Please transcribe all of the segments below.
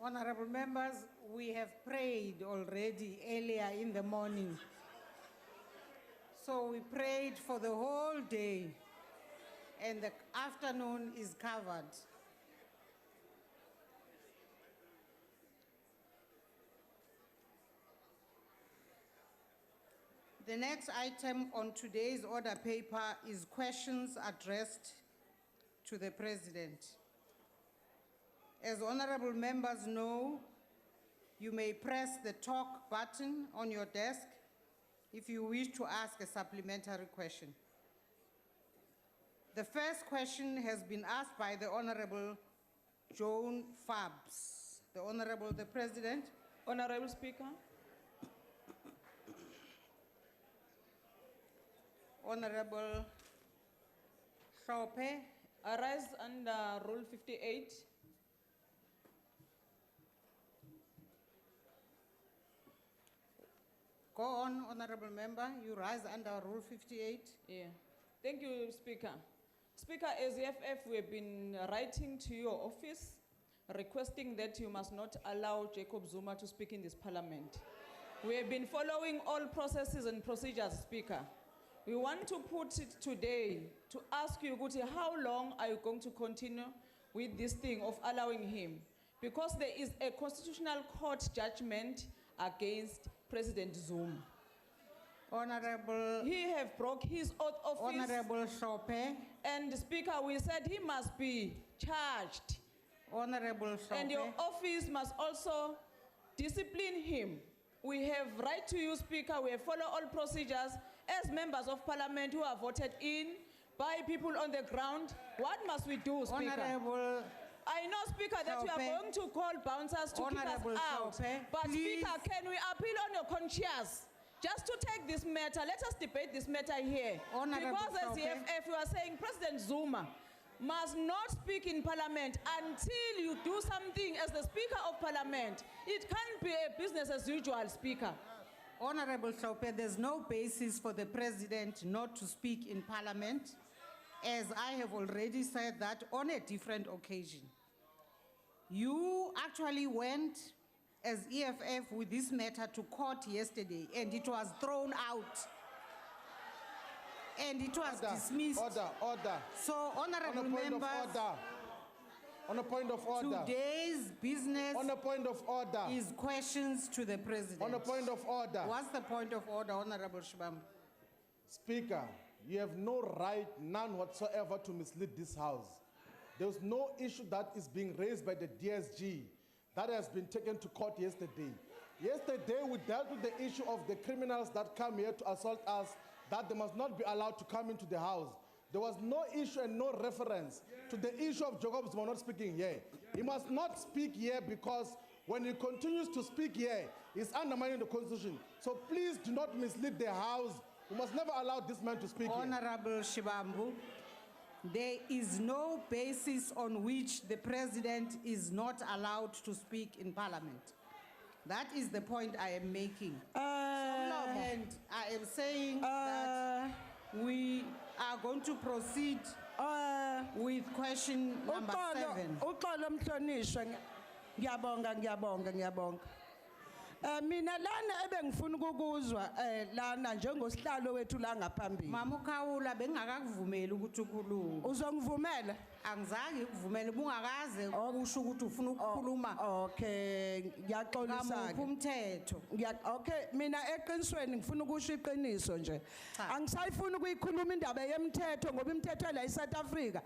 Honorable members, we have prayed already earlier in the morning. So we prayed for the whole day, and the afternoon is covered. The next item on today's order paper is questions addressed to the President. As honorable members know, you may press the talk button on your desk if you wish to ask a supplementary question. The first question has been asked by the Honorable Joan Fabs. The Honorable the President. Honorable Speaker, Honorable Shope. I rise under Rule 58. Go on, Honorable Member. You rise under Rule 58. Yeah. Thank you, Speaker. Speaker, as EFF, we have been writing to your office requesting that you must not allow Jacob Zuma to speak in this parliament. We have been following all processes and procedures, Speaker. We want to put it today to ask you, Guti, how long are you going to continue with this thing of allowing him? Because there is a constitutional court judgment against President Zuma. Honorable. He have broke his oath of office. Honorable Shope. And Speaker, we said he must be charged. Honorable Shope. And your office must also discipline him. We have right to you, Speaker. We have followed all procedures as members of parliament who are voted in by people on the ground. What must we do, Speaker? Honorable. I know, Speaker, that you are going to call bouncers to kick us out. But please. Speaker, can we appeal on your conscience? Just to take this matter, let us debate this matter here. Honorable Because as the EFF, you are saying President Zuma must not speak in parliament until you do something as the Speaker of Parliament. It can't be a business as usual, Speaker. Honorable Shope, there's no basis for the President not to speak in Parliament, as I have already said that on a different occasion. You actually went as EFF with this matter to court yesterday, and it was thrown out. And it was dismissed. Order. So, honorable members, on a point of order. Today's business on a point of order. Is questions to the President. On a point of order. What's the point of order, Honorable Shibam? Speaker, you have no right, none whatsoever, to mislead this House. There was no issue that is being raised by the DSG that has been taken to court yesterday. Yesterday, we dealt with the issue of the criminals that come here to assault us, that they must not be allowed to come into the House. There was no issue and no reference to the issue of Jacob Zuma not speaking here. He must not speak here because when he continues to speak here, he's undermining the Constitution. So please do not mislead the House. We must never allow this man to speak Honorable here. Shibambu, there is no basis on which the President is not allowed to speak in Parliament. That is the point I am making. And I am saying that we are going to proceed with question number 7. Ngiyabonga. Mina lana ebengifuna ukukuzwa lana njengosihlalo wethu la ngaphambili. Mama uKhawula bengingakakuvumeli ukuthi ukhulume. Uzongivumela? Angizange ukuvumele bungakaze ukusho ukuthi ufuna ukukhuluma. Okay, ngiyaxolisa ke. Umthetho. Okay, mina eqinisweni ngifuna ukusho iqiniso nje. Angisayifuna ukuyikhuluma indaba yemthetho ngoba imithetho la eSouth Africa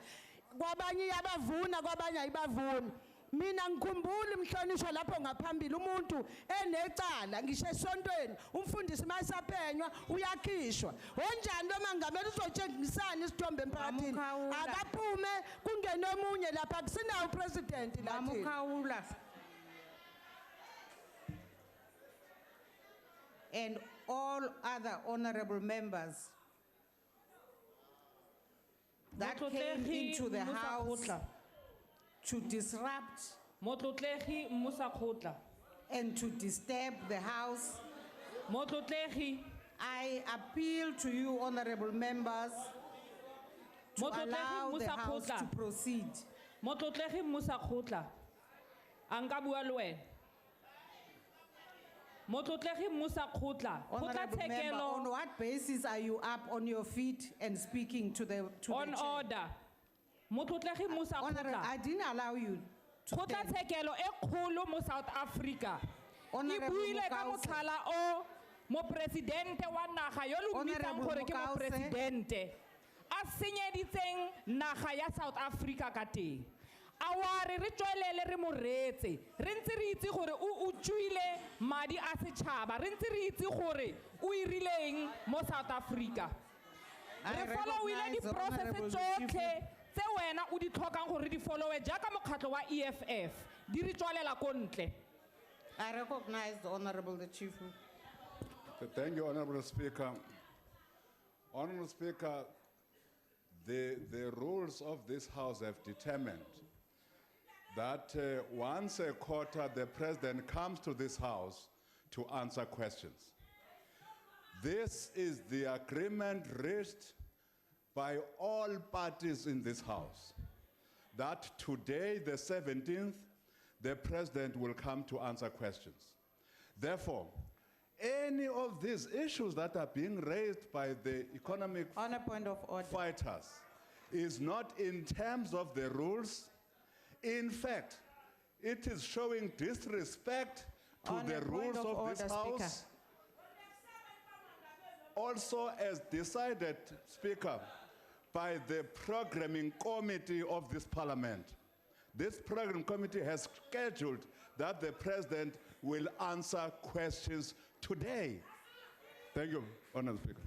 kwabanye iyabavuna kwabanye ayibavuni. Mina ngikhumbula imhlonishwa lapho ngaphambili umuntu enecala ngisho esontweni umfundisi mayisapenywa uyakhishwa onjani noma ngamele uzotshengisana isithombe emphakathini akaphume kungene omunye lapha kusinawo president lathi Ukhawula. And all other honorable members that came into the House to disrupt and to disturb the House. I appeal to you, honorable members, to allow the House to proceed. A nka bua le wena. Motlotlegi Musa Khotla, Honorable member, on Kgotlatshekelo what basis are you up on your feet and speaking to the on chair? order. Motlotlegi Musa Honorable, Khotla. I didn't allow you to stand. Kgotlatshekelo e kgolo mo South Africa. E Honorable buile ka Mokause. motlhala o mo presidente wa naga yo lo mmitang Honorable gore ke mo Mokause. presidente. A senyeditseng naga ya South Africa ka teng. A wa re tswelele re mo retse. Re ntse re itse gore o utswile madi a setšhaba. Re ntse re itse gore o irileng mo South Africa. I Re followile recognize the di-process Honorable tsotlhe Chief tse wena o di tlhokang gore di followe jaaka mokgatlho wa EFF di re tswalela ko ntle. I recognize the Honorable the Chief Whip. Thank you, Honorable Speaker. Honorable Speaker, the rules of this House have determined that once a quarter the President comes to this House to answer questions. This is the agreement reached by all parties in this House, that today, the 17th, the President will come to answer questions. Therefore, any of these issues that are being raised by the economic On a point of order. fighters is not in terms of the rules. In fact, it is showing disrespect to On the a point rules of of order, this Speaker. House. Also, as decided, Speaker, by the programming committee of this parliament. This program committee has scheduled that the President will answer questions today. Thank you, Honorable Speaker.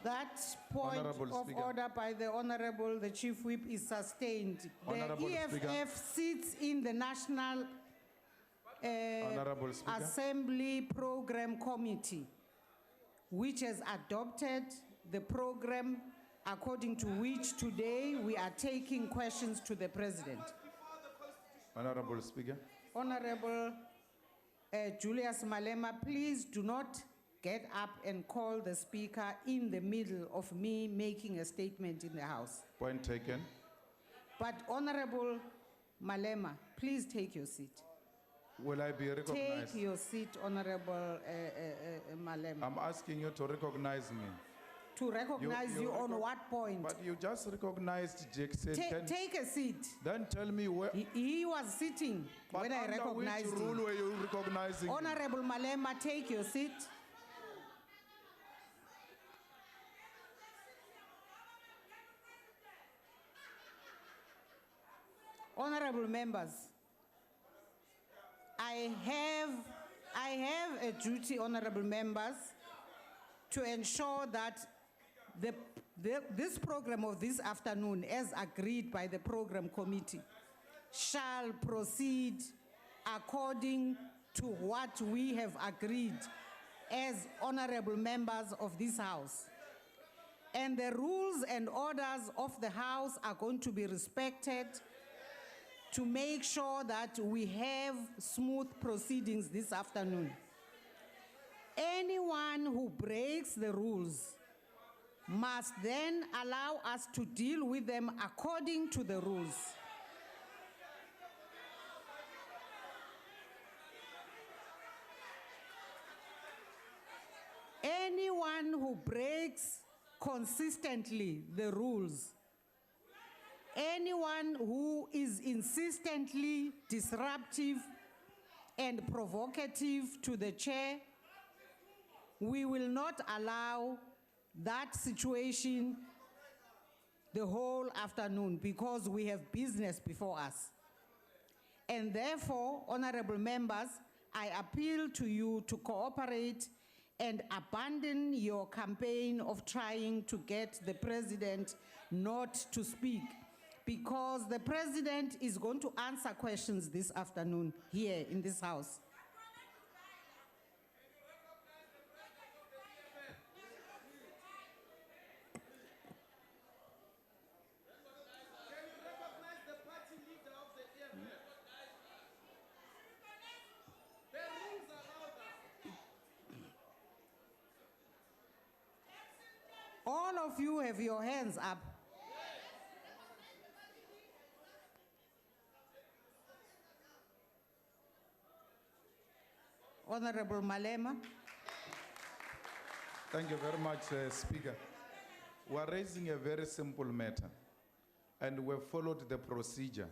That point Honorable of Speaker. order by the Honorable the Chief Whip is sustained. Honorable The EFF Speaker. sits in the National Honorable Speaker. Assembly Program Committee, which has adopted the program according to which today we are taking questions to the President. Honorable Speaker. Honorable Julius Malema, please do not get up and call the Speaker in the middle of me making a statement in the House. Point taken. But Honorable Malema, please take your seat. Will I be recognized? Take your seat, Honorable Malema. I'm asking you to recognize me. To recognize you on what point? But you just recognized Jackson. Take a seat. Then tell me where. He was sitting But when I under recognized which rule him. were you recognizing him? Honorable Malema, take your seat. Honorable members, I have a duty, honorable members, to ensure that this program of this afternoon, as agreed by the program committee, shall proceed according to what we have agreed as honorable members of this House. And the rules and orders of the House are going to be respected to make sure that we have smooth proceedings this afternoon. Anyone who breaks the rules must then allow us to deal with them according to the rules. Anyone who breaks consistently the rules, anyone who is insistently disruptive and provocative to the chair, we will not allow that situation the whole afternoon because we have business before us. And therefore, honorable members, I appeal to you to cooperate and abandon your campaign of trying to get the president not to speak, because the president is going to answer questions this afternoon here in this House. All of you have your hands up. Honorable Malema. Thank you very much, Speaker. We are raising a very simple matter, and we have followed the procedure.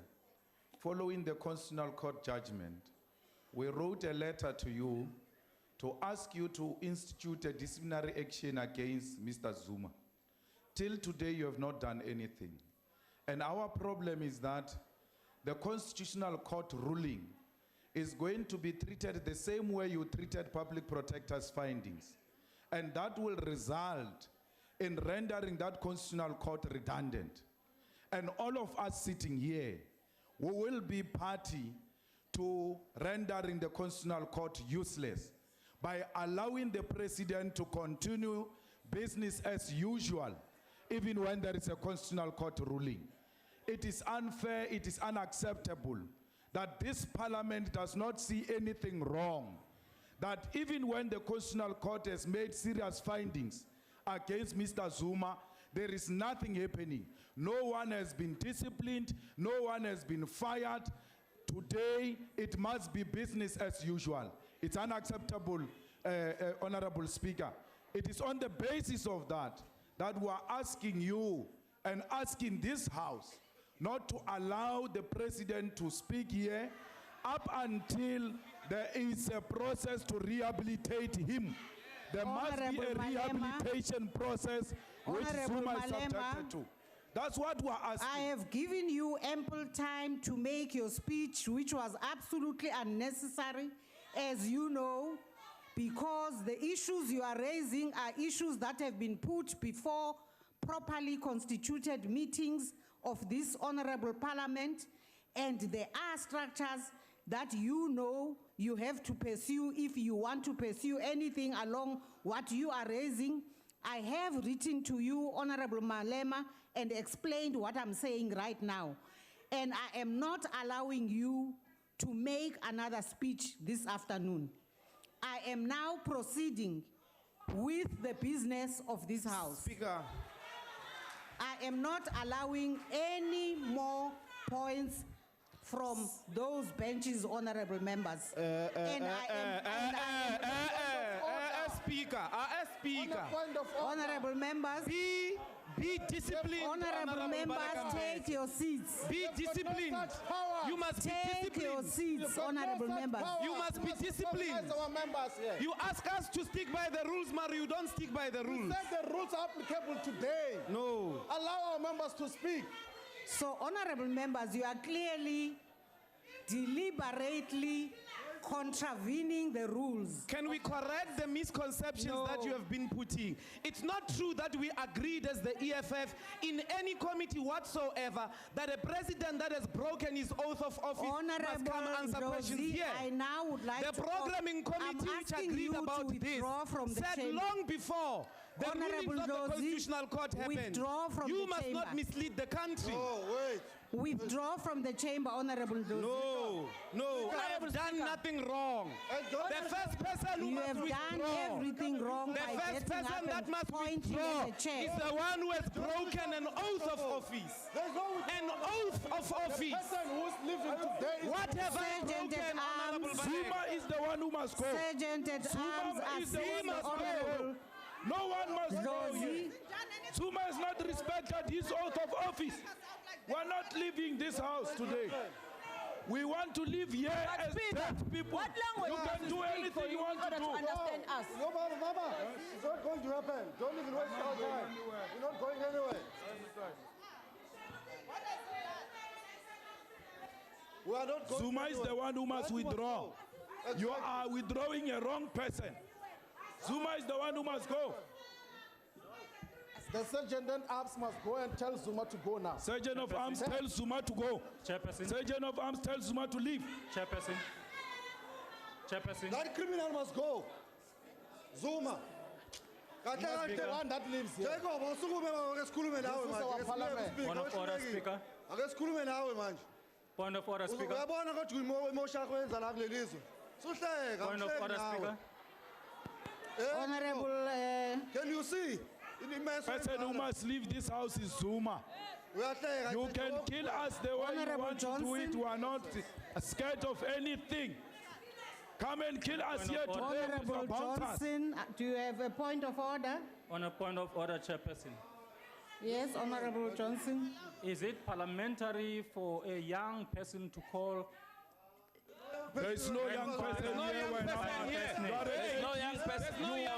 Following the Constitutional Court judgment, we wrote a letter to you to ask you to institute a disciplinary action against Mr. Zuma. Till today, you have not done anything. And our problem is that the Constitutional Court ruling is going to be treated the same way you treated Public Protector's findings. And that will result in rendering that Constitutional Court redundant. And all of us sitting here, we will be party to rendering the Constitutional Court useless by allowing the President to continue business as usual, even when there is a Constitutional Court ruling. It is unfair, it is unacceptable that this Parliament does not see anything wrong, that even when the Constitutional Court has made serious findings against Mr. Zuma, there is nothing happening. No one has been disciplined, no one has been fired. Today, it must be business as usual. It's unacceptable, Honorable Speaker. It is on the basis of that we are asking you and asking this House not to allow the President to speak here up until there is a process to rehabilitate him. There must be a rehabilitation process which Zuma is subjected to. That's what we're asking. I have given you ample time to make your speech, which was absolutely unnecessary, as you know, because the issues you are raising are issues that have been put before properly constituted meetings of this honorable Parliament, and there are structures that you know you have to pursue if you want to pursue anything along what you are raising. I have written to you, Honorable Malema, and explained what I'm saying right now. And I am not allowing you to make another speech this afternoon. I am now proceeding with the business of this House. Speaker. I am not allowing any more points from those benches, honorable members. Speaker, Honorable members. Be disciplined. Honorable members, take your seats. Be disciplined. You must be disciplined. Take your seats, honorable members. You must be disciplined. You ask us to stick by the rules, Mario. You don't stick by the rules. We said the rules are applicable today. No. Allow our members to speak. So, honorable members, you are clearly, deliberately contravening the rules. Can we correct the misconceptions that you have been putting? It's not true that we agreed as the EFF in any committee whatsoever that a president that has broken his oath of office must come answer questions here. I now would like the programming committee which agreed about this said long before the rulings of the Constitutional Court happened. You must not mislead the country. Oh, wait. Withdraw from the chamber, Honorable Dozie. No, I have done nothing wrong. The first person who You must have withdraw, done everything wrong the by first getting person up that and must pointing withdraw at the chair. is the one who has broken an oath of office. An oath of office. The person who's living today is What have I Sergeant broken, at Honorable Arms. Baleka? Zuma is the one who must go. Sergeant at Arms, is the assist one must Honorable No one must go Dozie. here. Zuma has not respected his oath of office. We're not leaving this house today. We want to live here as dead people. What language You can do anything you want to do. understand us? No, Mama, it's not going to happen. Don't even waste our time. We're not going anywhere. We are not going Zuma is anywhere. the one who must withdraw. You Exactly. are withdrawing a wrong person. Zuma is the one who must go. The Sergeant at Arms must go and tell Zuma to go now. Sergeant of Arms tells Zuma to go. Chairperson. Sergeant of Arms tells Zuma to leave. Chairperson. Chairperson. That criminal must go. Zuma. The one that lives here. This is our parliament. Point of order, Speaker. Point of order, Speaker. Point of order, Speaker. Honorable Can you see? Person who must leave this house is Zuma. You can kill us the way you Honorable want to do it. Johnson. We are not scared of anything. come and kill us here today with Honorable your bounties. Johnson, do you have a point of order? On a point of order, Chairperson. Yes, Honorable Johnson. Is it parliamentary for a young person to call? There is no young person here. There's no young person here.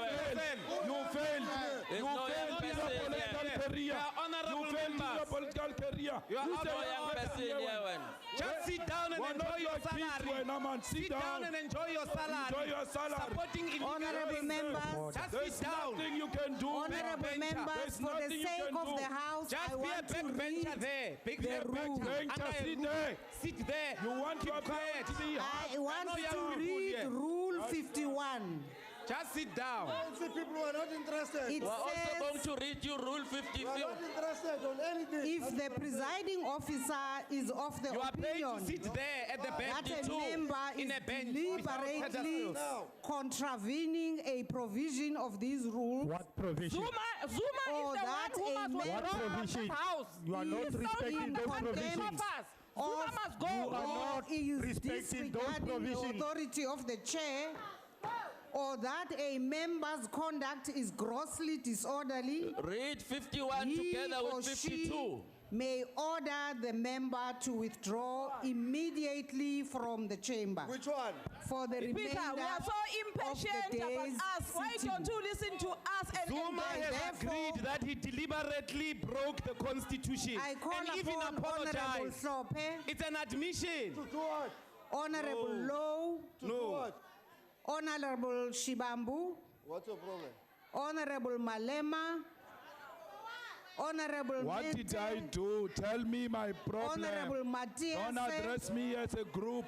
You failed. There's You no failed young in your person political here. career. honorable You failed in your members. political career. You are You out say No of young better person here here. when- Just sit down and We're enjoy not your like kids, salary. we're not, man. Sit Sit down down. and enjoy your salary. Enjoy your salary. Supporting illegal Honorable activities. members, Just There's sit down. nothing you can do. honorable backbencher. members, There's for the nothing you sake can of do. the House, Just I be a want to backbencher read there. Big the backbencher. Backbencher, Under a sit roof. there. Sit there. You want to Keep quiet. I want know to young people read here. Rule 51. Just sit down. See, people who are not interested. It We're also going says, to read you Rule 50. We are not interested on anything. if the presiding officer is of the You are paid to opinion sit there at the bench that a too, member in is a bench without deliberately pedestals. contravening a provision of these rules, What provision? Zuma Or is the that one who a must member- withdraw from provision? this house. You are He not is so respecting those incompetent provisions. of us. Zuma Of- must go. You are or not is respecting those disregarding the provisions. authority of the chair, or that a member's conduct is grossly disorderly, Read 51 he together or with she 52. may order the member to withdraw immediately from the chamber Which one? for the remainder Peter, we are so of the impatient about day's us. Why sitting. don't you listen to us and Zuma engage? has Therefore- agreed that he deliberately broke the constitution I call and even upon Honorable apologized. Sope, It's an admission. To do what? Honorable Low, To do what? Honorable Shibambu, What's your problem? Honorable Malema, Honorable What Mete, did I do? Tell me my problem. Honorable Don't Matias, address me as a group.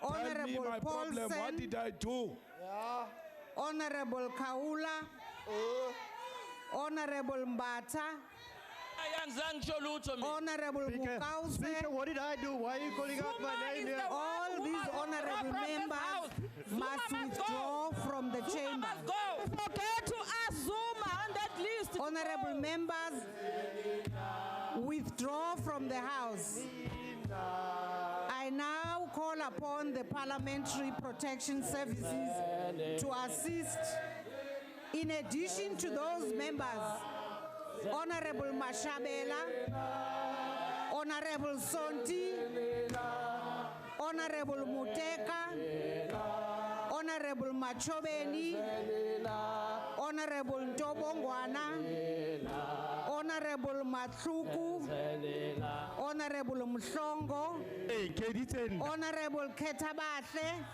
Tell me Honorable my problem. What Paulsen. did I do? Yeah. Honorable Kaula, Honorable Mbata, Honorable Mukause. Speaker, what did I do? Why are you calling out my Zuma name is here? the one All who these must withdraw honorable from this members house. must Zuma must withdraw go. from the Zuma chamber. must go. Forget to ask Zuma on that list. to Honorable go. members, withdraw from the House. I now call upon the Parliamentary Protection Services to assist. In addition to those members, Honorable Mashabela, Honorable Sonti, Honorable Muteka, Honorable Machobeni, Honorable Ntobongwana, Honorable Matluku, Honorable Mhlongo, Hey, Kediten. Honorable Ketabahle,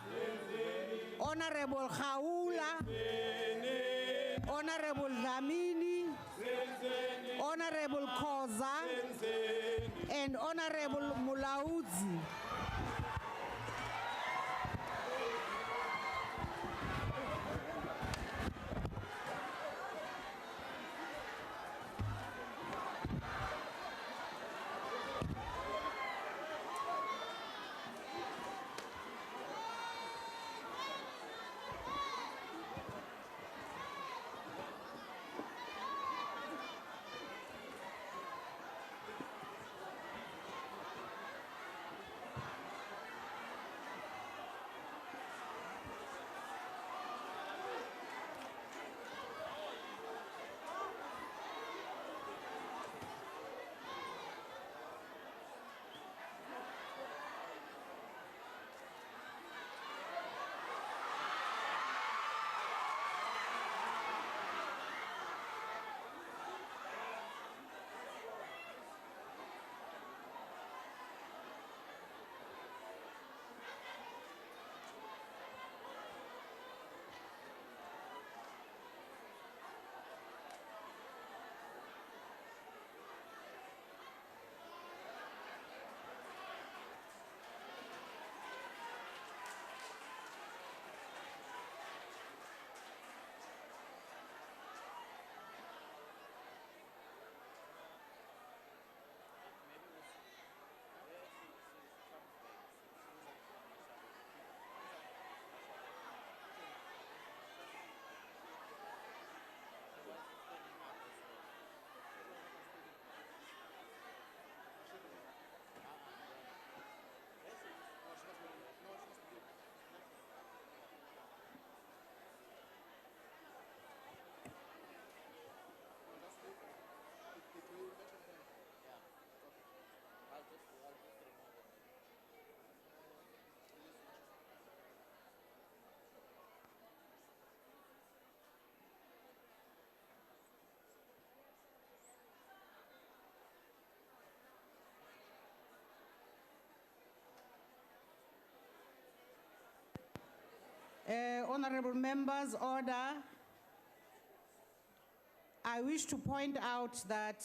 Honorable Khaula, Honorable Dlamini, Honorable Koza, and Honorable Mulaudzi. Honorable members, order. I wish to point out that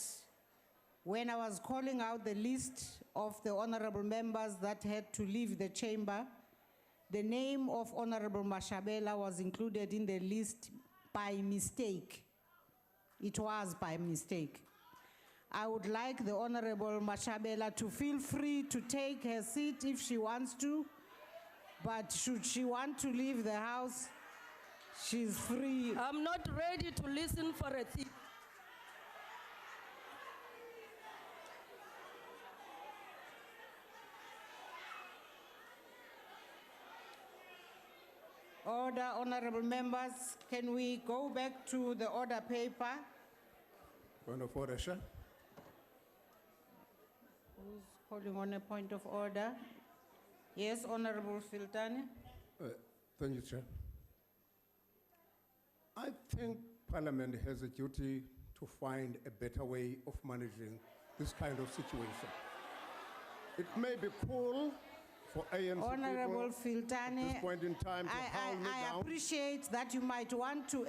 when I was calling out the list of the honorable members that had to leave the chamber, the name of Honorable Mashabela was included in the list by mistake. It was by mistake. I would like the Honorable Mashabela to feel free to take her seat if she wants to, but should she want to leave the house, she's free. I'm not ready to listen for a thing. Order, honorable members, can we go back to the order paper? Point of order, Chair. Who's calling on a point of order? Yes, Honorable Filtani. Thank you, Chair. I think Parliament has a duty to find a better way of managing this kind of situation. It may be cool for ANC Honorable people Filtani, at this point in time to calm me I down. appreciate that you might want to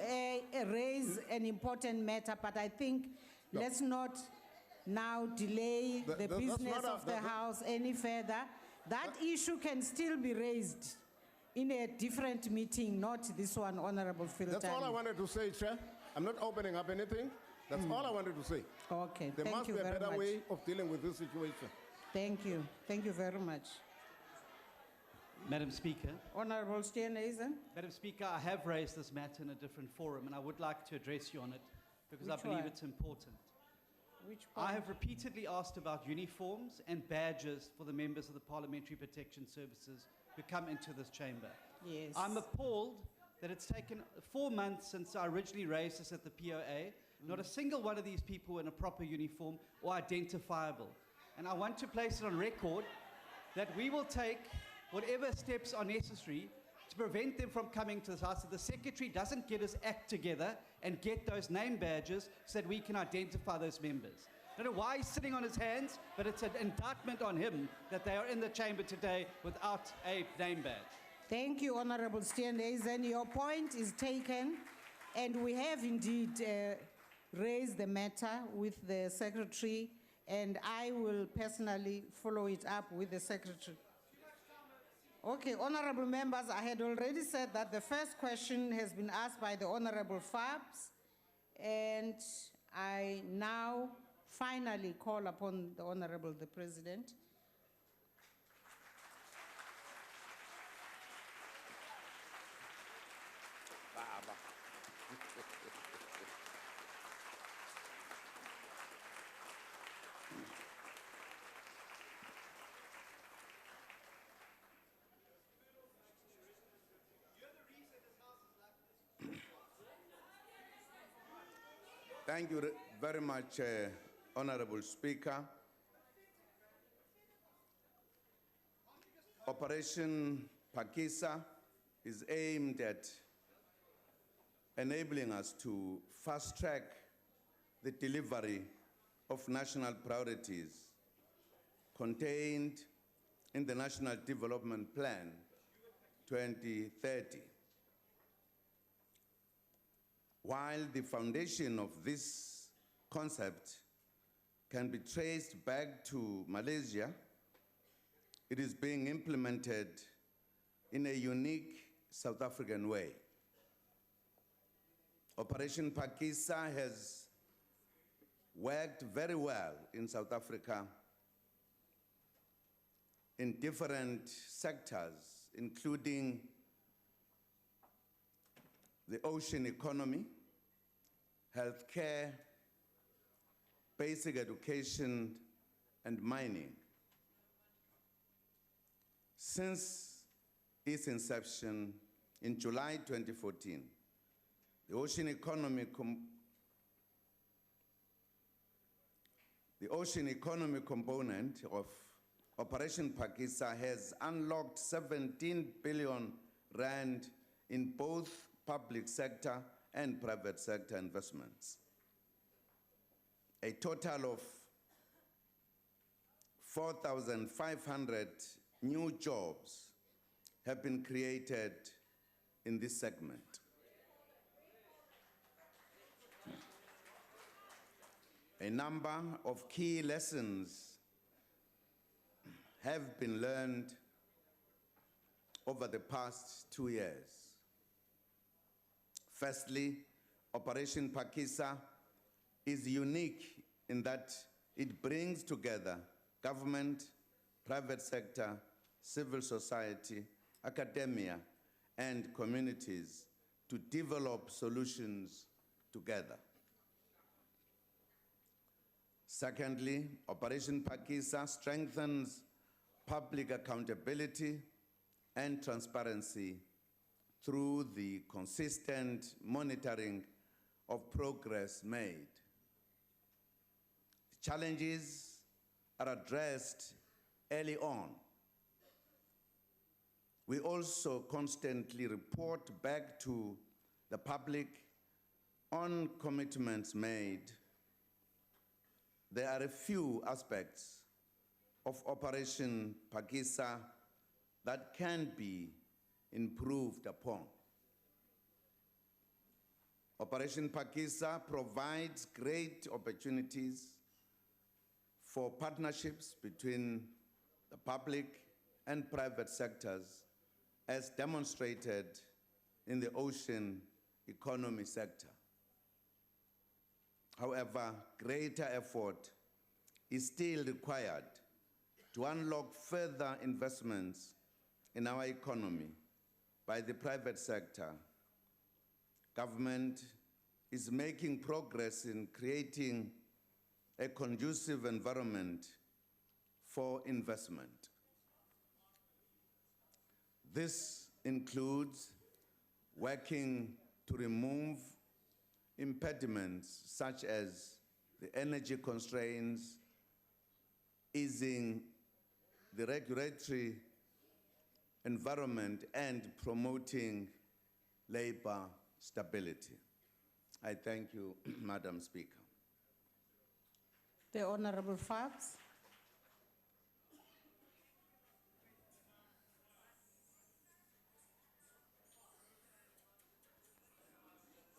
raise an important matter, but I think let's not now delay the that's business not a- of the that- House any further. That issue can still be raised in a different meeting, not this one, Honorable Filtani. That's all I wanted to say, Chair. I'm not opening up anything. That's all I wanted to say. Okay, There thank must you be a very better much. way of dealing with this situation. Thank you. Thank you very much. Madam Speaker. Honorable Steenhuisen. Madam Speaker, I have raised this matter in a different forum and I would like to address you on it because I Which believe one? it's important. Which I point? have repeatedly asked about uniforms and badges for the members of the Parliamentary Protection Services who come into this chamber. Yes. I'm appalled that it's taken 4 months since I originally raised this at the POA. Not a single one of these people in a proper uniform or identifiable. And I want to place it on record that we will take whatever steps are necessary to prevent them from coming to this house, that the Secretary doesn't get his act together and get those name badges so that we can identify those members. I don't know why he's sitting on his hands, but it's an indictment on him that they are in the chamber today without a name badge. Thank you, Honorable Steenhuisen. Your point is taken, and we have indeed raised the matter with the Secretary, and I will personally follow it up with the Secretary. Okay, honorable members, I had already said that the first question has been asked by the Honorable Fabs, and I now finally call upon the Honorable the President. Thank you very much, Honorable Speaker. Operation Pakisa is aimed at enabling us to fast-track the delivery of national priorities contained in the National Development Plan 2030. While the foundation of this concept can be traced back to Malaysia, it is being implemented in a unique South African way. Operation Pakisa has worked very well in South Africa in different sectors, including the ocean economy, healthcare, basic education, and mining. Since its inception in July 2014, the ocean economy component of Operation Pakisa has unlocked 17 billion rand in both public sector and private sector investments. A total of 4,500 new jobs have been created in this segment. A number of key lessons have been learned over the past 2 years. Firstly, Operation Pakisa is unique in that it brings together government, private sector, civil society, academia, and communities to develop solutions together. Secondly, Operation Pakisa strengthens public accountability and transparency through the consistent monitoring of progress made. Challenges are addressed early on. We also constantly report back to the public on commitments made. There are a few aspects of Operation Pakisa that can be improved upon. Operation Pakisa provides great opportunities for partnerships between the public and private sectors, as demonstrated in the ocean economy sector. However, greater effort is still required to unlock further investments in our economy by the private sector. Government is making progress in creating a conducive environment for investment. This includes working to remove impediments such as the energy constraints, easing the regulatory environment, and promoting labor stability. I thank you, Madam Speaker. The Honorable Fabs.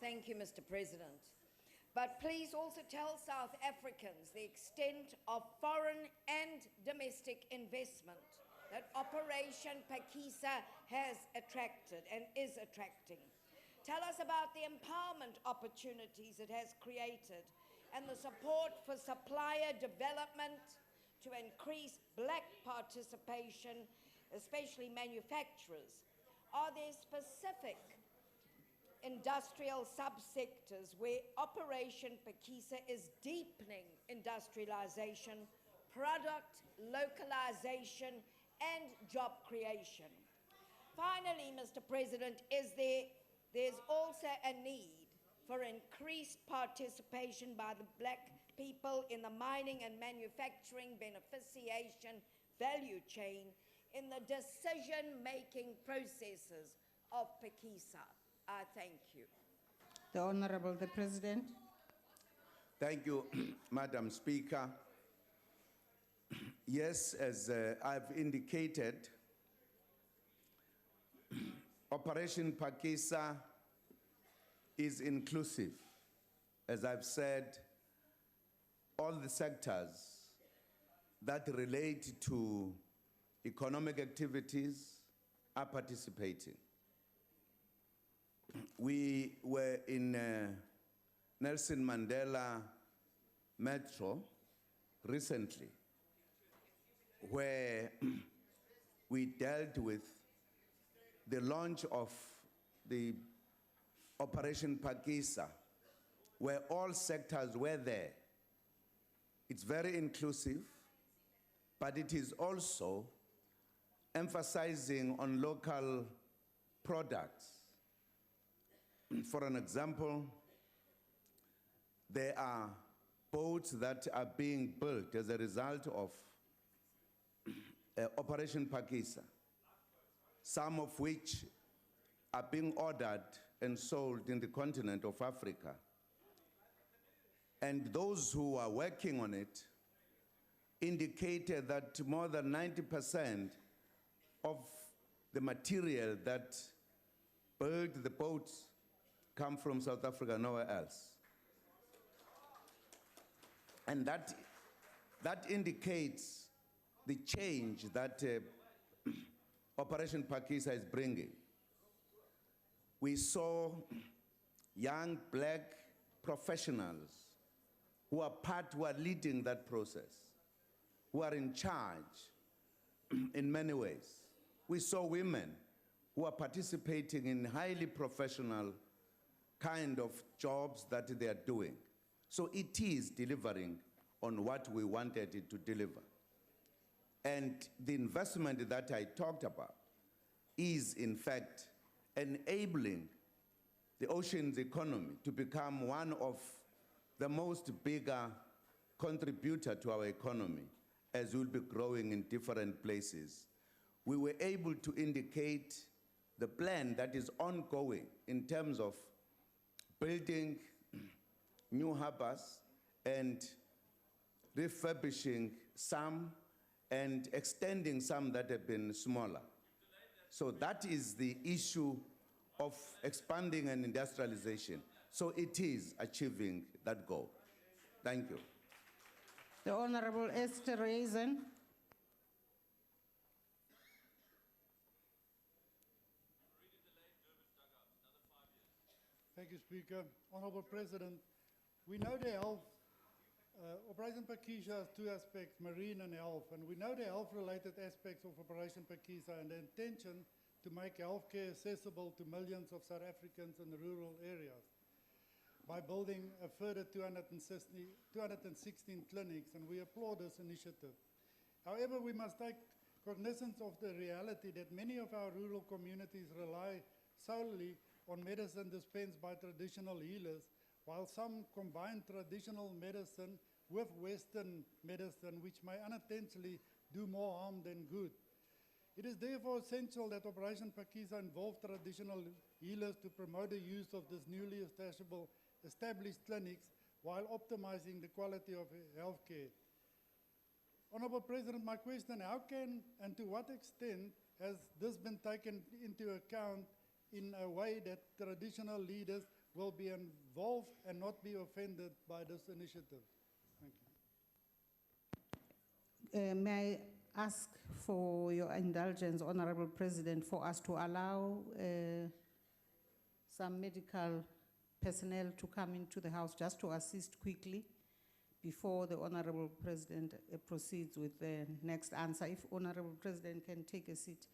Thank you, Mr. President. But please also tell South Africans the extent of foreign and domestic investment that Operation Pakisa has attracted and is attracting. Tell us about the empowerment opportunities it has created and the support for supplier development to increase black participation, especially manufacturers. Are there specific industrial subsectors where Operation Pakisa is deepening industrialization, product localization, and job creation? Finally, Mr. President, there's also a need for increased participation by the black people in the mining and manufacturing beneficiation value chain in the decision-making processes of Pakisa. I thank you. The Honorable the President. Thank you, Madam Speaker. Yes, as I've indicated, Operation Pakisa is inclusive. As I've said, all the sectors that relate to economic activities are participating. We were in Nelson Mandela Metro recently, where we dealt with the launch of the Operation Pakisa, where all sectors were there. It's very inclusive, but it is also emphasizing on local products. For an example, there are boats that are being built as a result of Operation Pakisa, some of which are being ordered and sold in the continent of Africa. And those who are working on it indicated that more than 90% of the material that build the boats come from South Africa, nowhere else. And that indicates the change that Operation Pakisa is bringing. We saw young black professionals who are leading that process, who are in charge in many ways. We saw women who are participating in highly professional kind of jobs that they are doing. So it is delivering on what we wanted it to deliver. And the investment that I talked about is, in fact, enabling the ocean's economy to become one of the most bigger contributor to our economy as we'll be growing in different places. We were able to indicate the plan that is ongoing in terms of building new harbors and refurbishing some and extending some that have been smaller. So that is the issue of expanding and industrialization. So it is achieving that goal. Thank you. The Honorable Esther Reason. Thank you, Speaker. Honorable President, we know the health, Operation Pakisa has two aspects, marine and health, and we know the health-related aspects of Operation Pakisa and the intention to make healthcare accessible to millions of South Africans in rural areas by building a further 216 clinics, and we applaud this initiative. However, we must take cognizance of the reality that many of our rural communities rely solely on medicine dispensed by traditional healers, while some combine traditional medicine with Western medicine, which may unintentionally do more harm than good. It is therefore essential that Operation Pakisa involve traditional healers to promote the use of this newly established clinics while optimizing the quality of healthcare. Honorable President, my question, how can and to what extent has this been taken into account in a way that traditional leaders will be involved and not be offended by this initiative? Thank you. May I ask for your indulgence, Honorable President, for us to allow some medical personnel to come into the House just to assist quickly before the Honorable President proceeds with the next answer. If Honorable President can take a seat.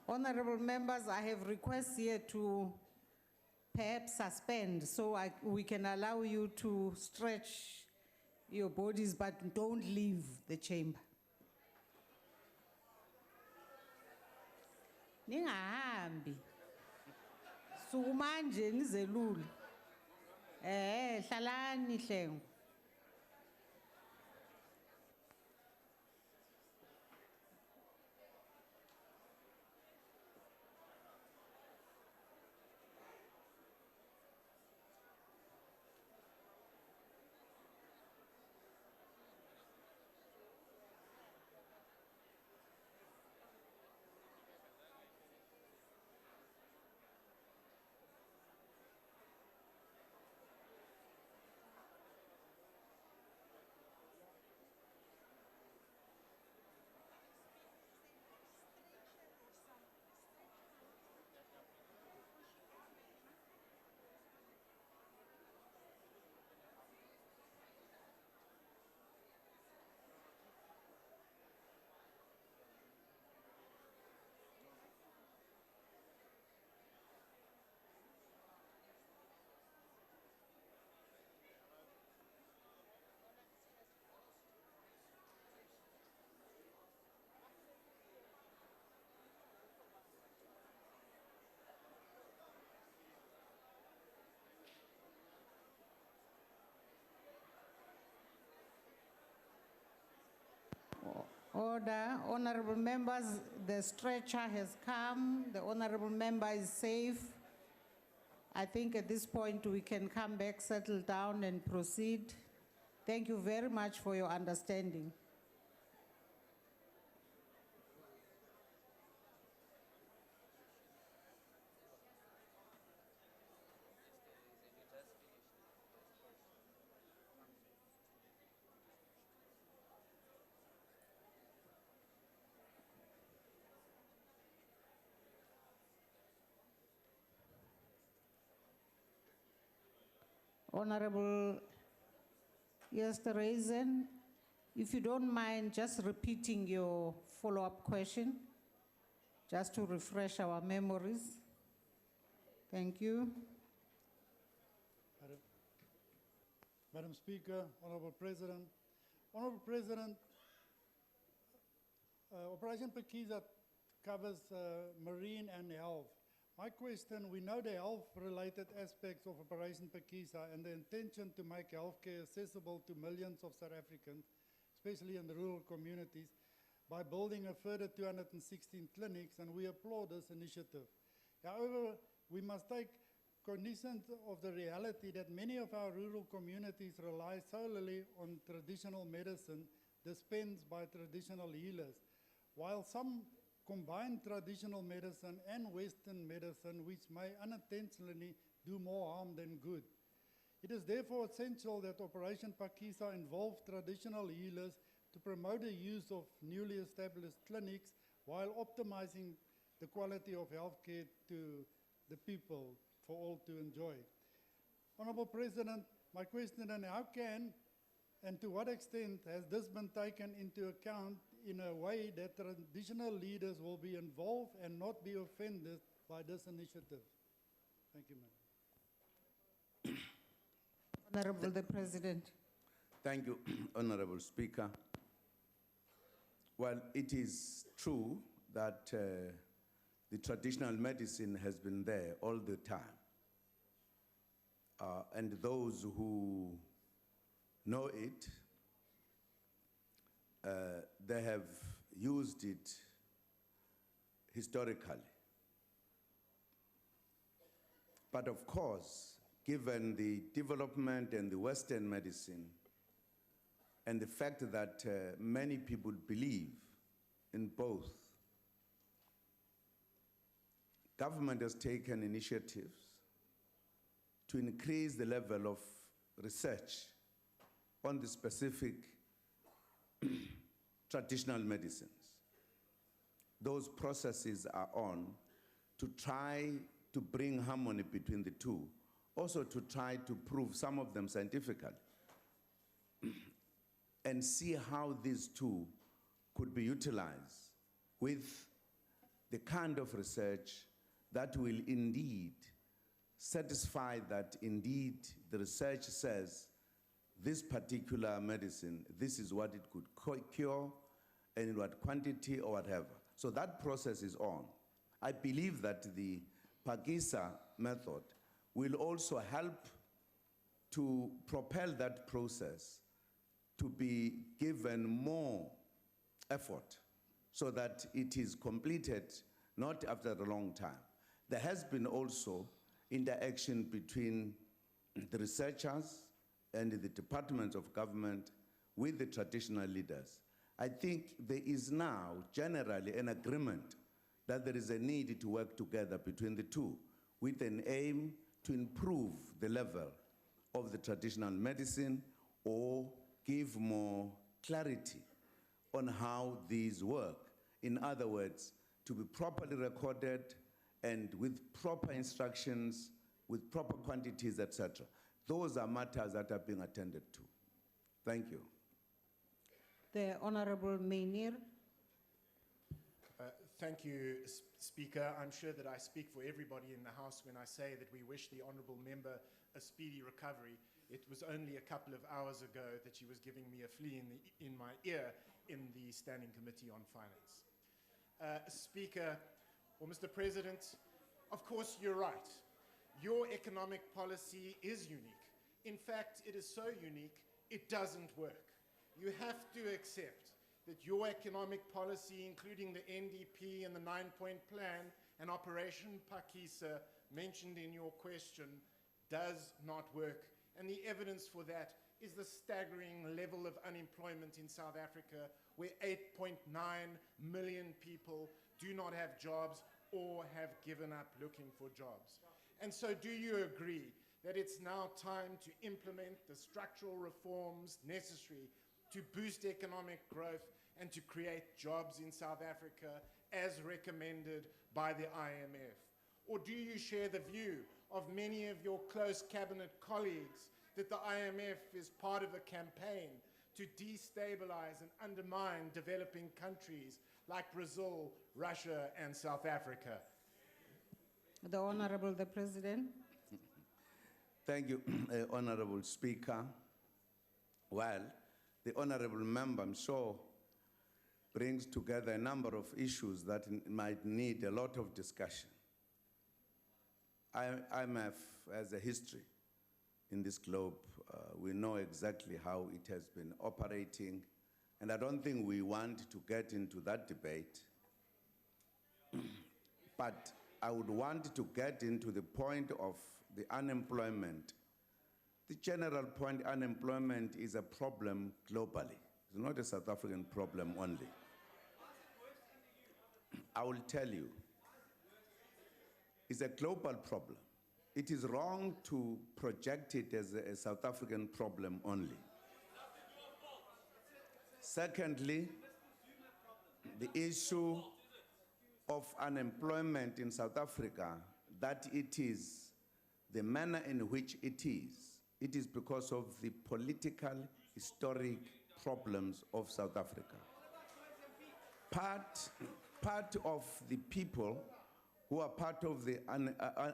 Honorable members, I have requests here to perhaps suspend so we can allow you to stretch your bodies, but don't leave the chamber. Ningahambi. Sukumanje nizelule. Hlalani hlengo. Order, honorable members, the stretcher has come. The honorable member is safe. I think at this point we can come back, settle down and proceed. Thank you very much for your understanding. Honorable Yesterreisen, if you don't mind just repeating your follow-up question, just to refresh our memories. Thank you. Madam Speaker, Honorable President. Honorable President, Operation Pekiza covers marine and health. My question, we know the health-related aspects of Operation Pekiza and the intention to make healthcare accessible to millions of South Africans, especially in the rural communities, by building a further 216 clinics, and we applaud this initiative. However, we must take cognizance of the reality that many of our rural communities rely solely on traditional medicine dispensed by traditional healers, while some combine traditional medicine and Western medicine, which may unintentionally do more harm than good. It is therefore essential that Operation Pekiza involve traditional healers to promote the use of newly established clinics while optimizing the quality of healthcare to the people for all to enjoy. Honorable President, my question is how can and to what extent has this been taken into account in a way that traditional leaders will be involved and not be offended by this initiative? Thank you, Madam. Honorable the President. Thank you, Honorable Speaker. Well, it is true that the traditional medicine has been there all the time. And those who know it, they have used it historically. But of course, given the development in the Western medicine and the fact that many people believe in both, government has taken initiatives to increase the level of research on the specific traditional medicines. Those processes are on to try to bring harmony between the two, also to try to prove some of them scientifically, and see how these two could be utilized with the kind of research that will indeed satisfy that indeed the research says this particular medicine, this is what it could cure, and in what quantity or whatever. So that process is on. I believe that the Pakisa method will also help to propel that process to be given more effort so that it is completed not after a long time. There has been also interaction between the researchers and the departments of government with the traditional leaders. I think there is now generally an agreement that there is a need to work together between the two with an aim to improve the level of the traditional medicine or give more clarity on how these work. In other words, to be properly recorded and with proper instructions, with proper quantities, etc. Those are matters that are being attended to. Thank you. The Honorable Mainir. Thank you, Speaker. I'm sure that I speak for everybody in the House when I say that we wish the Honourable Member a speedy recovery. It was only a couple of hours ago that she was giving me a flea in my ear in the Standing Committee on Finance. Speaker, or Mr. President, of course you're right. Your economic policy is unique. In fact, it is so unique, it doesn't work. You have to accept that your economic policy, including the NDP and the 9-point plan and Operation Pakisa mentioned in your question, does not work. And the evidence for that is the staggering level of unemployment in South Africa, where 8.9 million people do not have jobs or have given up looking for jobs. And so do you agree that it's now time to implement the structural reforms necessary to boost economic growth and to create jobs in South Africa as recommended by the IMF? Or do you share the view of many of your close cabinet colleagues that the IMF is part of a campaign to destabilize and undermine developing countries like Brazil, Russia, and South Africa? The Honorable the President. Thank you, Honorable Speaker. Well, the Honorable Member, I'm sure, brings together a number of issues that might need a lot of discussion. IMF has a history in this globe. We know exactly how it has been operating, and I don't think we want to get into that debate. But I would want to get into the point of the unemployment. The general point, unemployment is a problem globally. It's not a South African problem only. I will tell you, it's a global problem. It is wrong to project it as a South African problem only. Secondly, the issue of unemployment in South Africa, that it is the manner in which it is because of the political, historic problems of South Africa. Part of the people who are part of the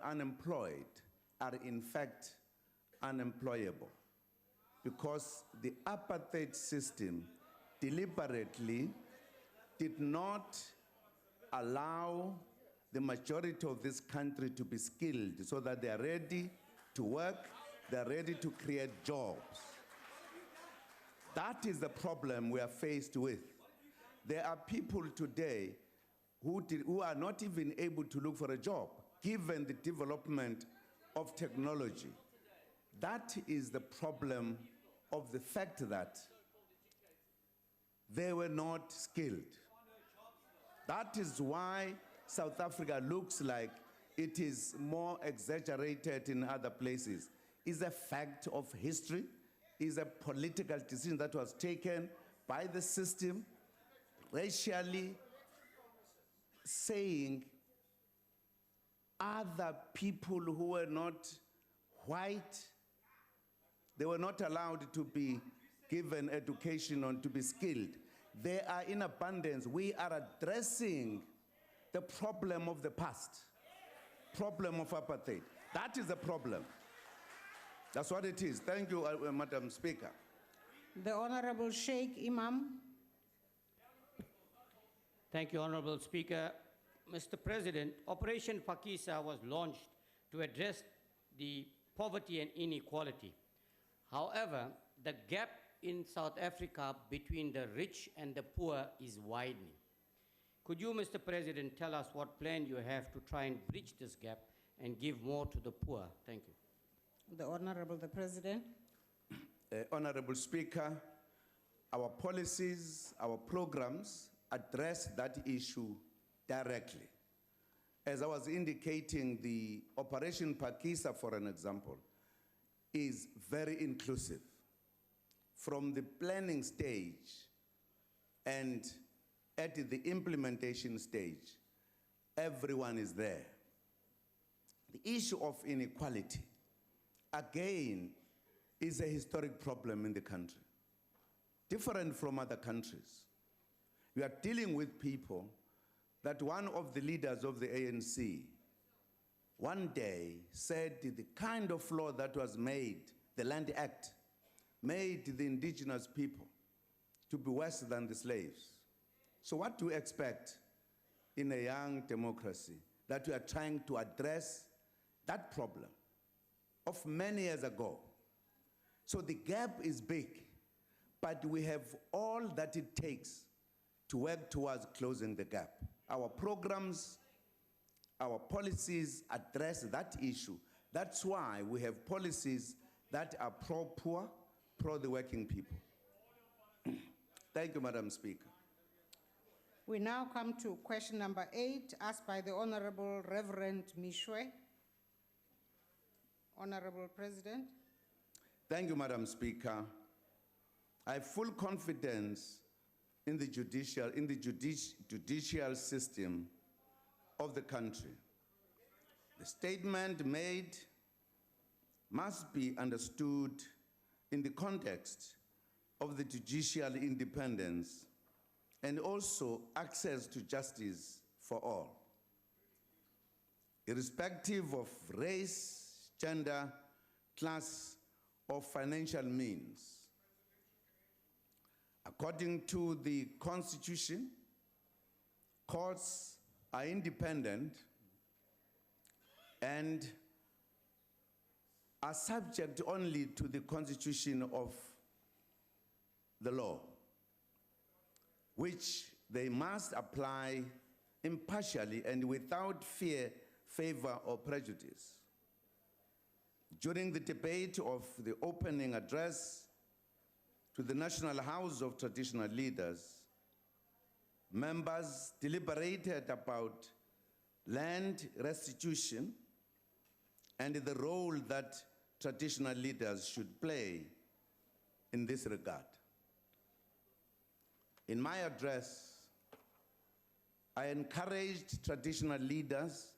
unemployed are in fact unemployable because the apartheid system deliberately did not allow the majority of this country to be skilled so that they are ready to work, they are ready to create jobs. That is the problem we are faced with. There are people today who are not even able to look for a job, given the development of technology. That is the problem of the fact that they were not skilled. That is why South Africa looks like it is more exaggerated in other places. It's a fact of history, it's a political decision that was taken by the system, racially saying other people who were not white, they were not allowed to be given education or to be skilled. They are in abundance. We are addressing the problem of the past, problem of apartheid. That is the problem. That's what it is. Thank you, Madam Speaker. The Honorable Sheikh Imam. Thank you, Honorable Speaker. Mr. President, Operation Pakisa was launched to address the poverty and inequality. However, the gap in South Africa between the rich and the poor is widening. Could you, Mr. President, tell us what plan you have to try and bridge this gap and give more to the poor? Thank you. The Honorable the President. Honorable Speaker, our policies, our programs address that issue directly. As I was indicating, the Operation Pakisa, for an example, is very inclusive. From the planning stage and at the implementation stage, everyone is there. The issue of inequality, again, is a historic problem in the country, different from other countries. We are dealing with people that one of the leaders of the ANC one day said the kind of law that was made, the Land Act, made the indigenous people to be worse than the slaves. So what do we expect in a young democracy that we are trying to address that problem of many years ago? So the gap is big, but we have all that it takes to work towards closing the gap. Our programs, our policies address that issue. That's why we have policies that are pro-poor, pro-the working people. Thank you, Madam Speaker. We now come to question number 8, asked by the Honorable Reverend Mishwe. Honorable President. Thank you, Madam Speaker. I have full confidence in the judicial system of the country. The statement made must be understood in the context of the judicial independence and also access to justice for all, irrespective of race, gender, class, or financial means. According to the Constitution, courts are independent and are subject only to the Constitution of the law, which they must apply impartially and without fear, favor, or prejudice. During the debate of the opening address to the National House of Traditional Leaders, members deliberated about land restitution and the role that traditional leaders should play in this regard. In my address, I encouraged traditional leaders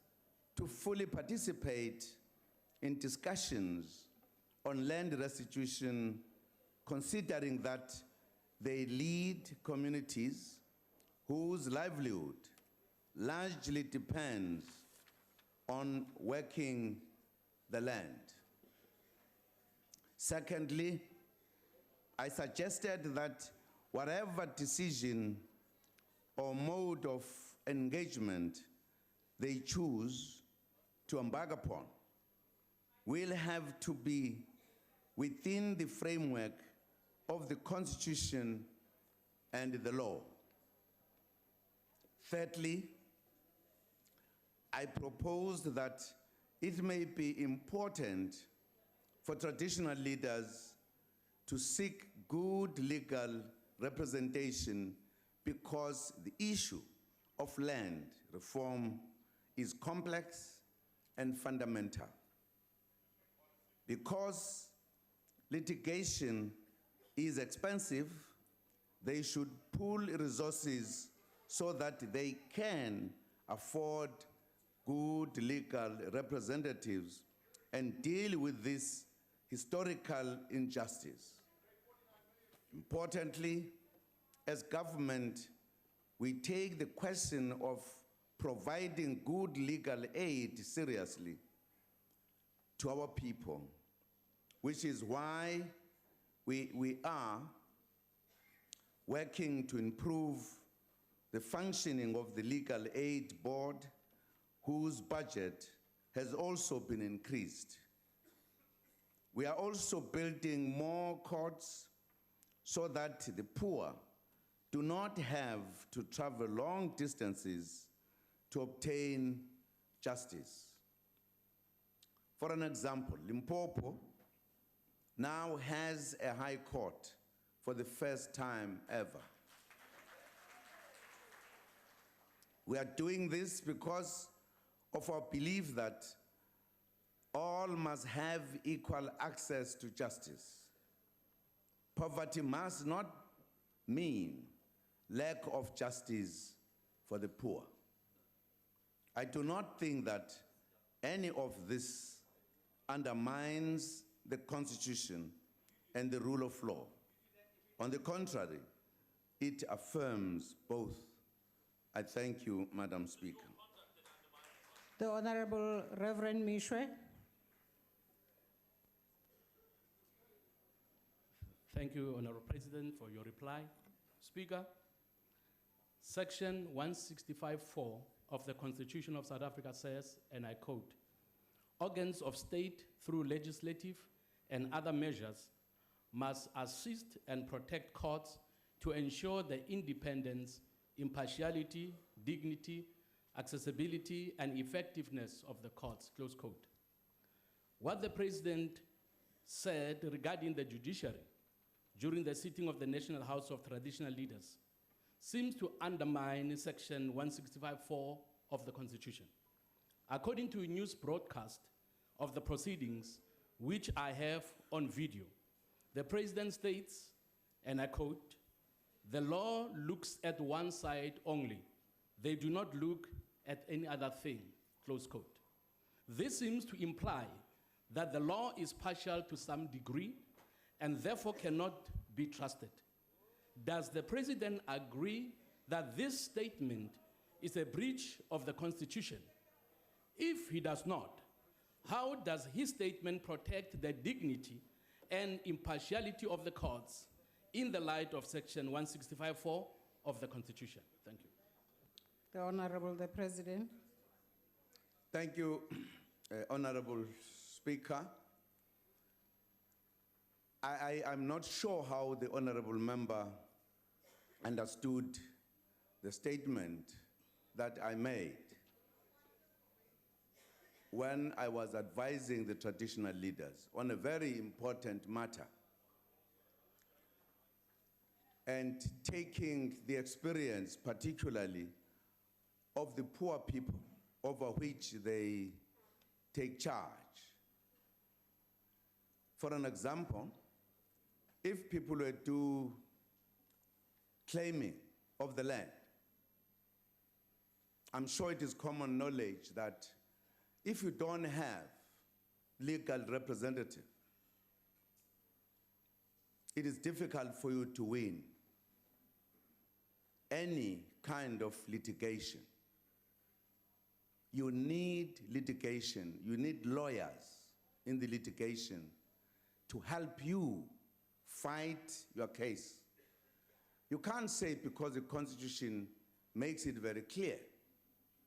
to fully participate in discussions on land restitution, considering that they lead communities whose livelihood largely depends on working the land. Secondly, I suggested that whatever decision or mode of engagement they choose to embark upon will have to be within the framework of the Constitution and the law. Thirdly, I proposed that it may be important for traditional leaders to seek good legal representation because the issue of land reform is complex and fundamental. Because litigation is expensive, they should pool resources so that they can afford good legal representatives and deal with this historical injustice. Importantly, as government, we take the question of providing good legal aid seriously to our people, which is why we are working to improve the functioning of the Legal Aid Board, whose budget has also been increased. We are also building more courts so that the poor do not have to travel long distances to obtain justice. For an example, Limpopo now has a high court for the first time ever. We are doing this because of our belief that all must have equal access to justice. Poverty must not mean lack of justice for the poor. I do not think that any of this undermines the Constitution and the rule of law. On the contrary, it affirms both. I thank you, Madam Speaker. The Honorable Reverend Mishwe. Thank you, Honorable President, for your reply. Speaker, Section 165.4 of the Constitution of South Africa says, and I quote, "Organs of state through legislative and other measures must assist and protect courts to ensure the independence, impartiality, dignity, accessibility, and effectiveness of the courts," close quote. What the President said regarding the judiciary during the sitting of the National House of Traditional Leaders seems to undermine Section 165.4 of the Constitution. According to a news broadcast of the proceedings, which I have on video, the President states, and I quote, "The law looks at one side only. They do not look at any other thing," close quote. This seems to imply that the law is partial to some degree and therefore cannot be trusted. Does the President agree that this statement is a breach of the Constitution? If he does not, how does his statement protect the dignity and impartiality of the courts in the light of Section 165.4 of the Constitution? Thank you. The Honorable the President. Thank you, Honorable Speaker. I'm not sure how the Honorable Member understood the statement that I made when I was advising the traditional leaders on a very important matter and taking the experience, particularly of the poor people over which they take charge. For an example, if people were to claiming of the land, I'm sure it is common knowledge that if you don't have legal representative, it is difficult for you to win any kind of litigation. You need litigation, you need lawyers in the litigation to help you fight your case. You can't say because the Constitution makes it very clear.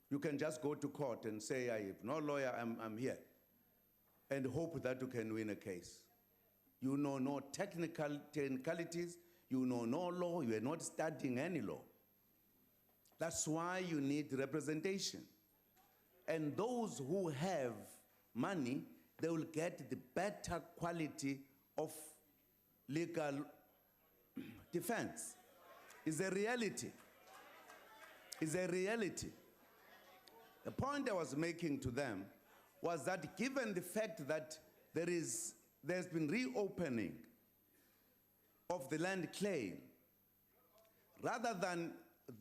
You can just go to court and say, I have no lawyer, I'm here, and hope that you can win a case. You know no technicalities, you know no law, you are not studying any law. That's why you need representation. And those who have money, they will get the better quality of legal defense. It's a reality. It's a reality. The point I was making to them was that given the fact that there's been reopening of the land claim, rather than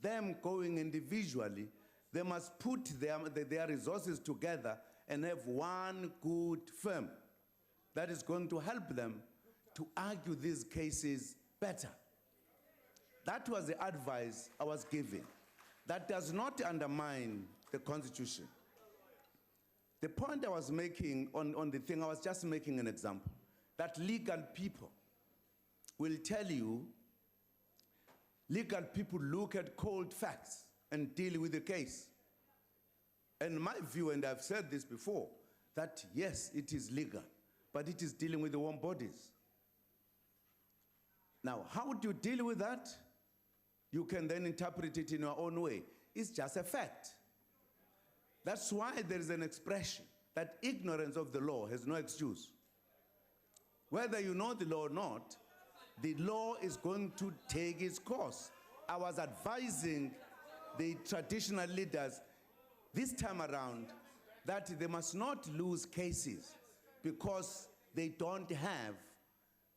them going individually, they must put their resources together and have one good firm that is going to help them to argue these cases better. That was the advice I was giving. That does not undermine the Constitution. The point I was making on the thing, I was just making an example, that legal people will tell you, legal people look at cold facts and deal with the case. And my view, and I've said this before, that yes, it is legal, but it is dealing with the warm bodies. Now, how do you deal with that? You can then interpret it in your own way. It's just a fact. That's why there is an expression that ignorance of the law has no excuse. Whether you know the law or not, the law is going to take its course. I was advising the traditional leaders this time around that they must not lose cases because they don't have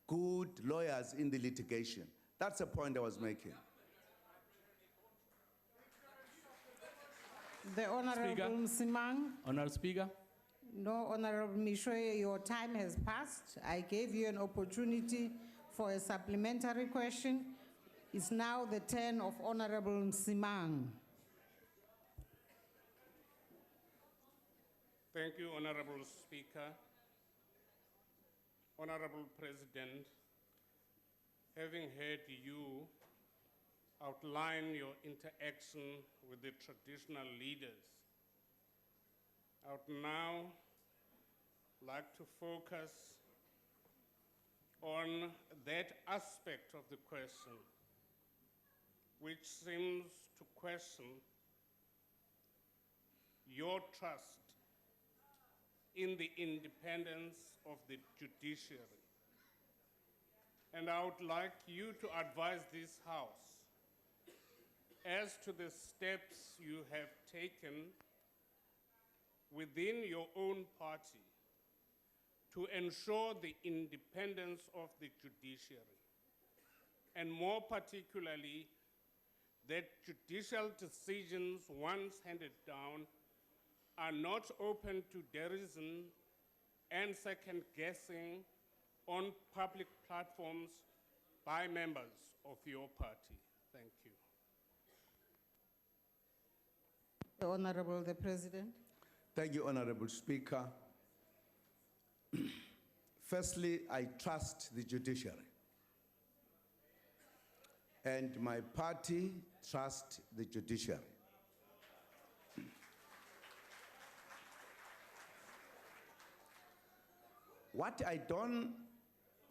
good lawyers in the litigation. That's the point I was making. The Honorable Msimang. Honorable Speaker. No, Honorable Mishwe, your time has passed. I gave you an opportunity for a supplementary question. It's now the turn of Honorable Msimang. Thank you, Honorable Speaker. Honorable President, having heard you outline your interaction with the traditional leaders, I would now like to focus on that aspect of the question which seems to question your trust in the independence of the judiciary. And I would like you to advise this House as to the steps you have taken within your own party to ensure the independence of the judiciary, and more particularly, that judicial decisions once handed down are not open to derision and second guessing on public platforms by members of your party. Thank you. The Honorable the President. Thank you, Honorable Speaker. Firstly, I trust the judiciary. And my party trusts the judiciary. What I don't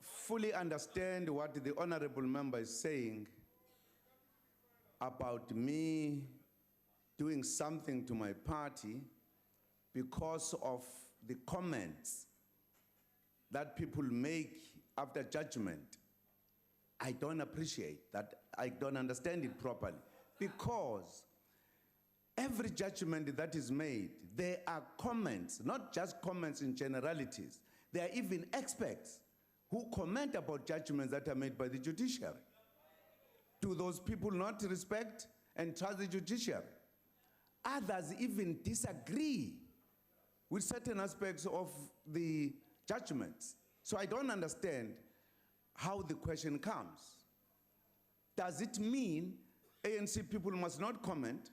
fully understand what the honorable member is saying about me doing something to my party because of the comments that people make after judgment. I don't appreciate that. I don't understand it properly. Because every judgment that is made, there are comments, not just comments in generalities. There are even experts who comment about judgments that are made by the judiciary. Do those people not respect and trust the judiciary? Others even disagree with certain aspects of the judgments. So I don't understand how the question comes. Does it mean ANC people must not comment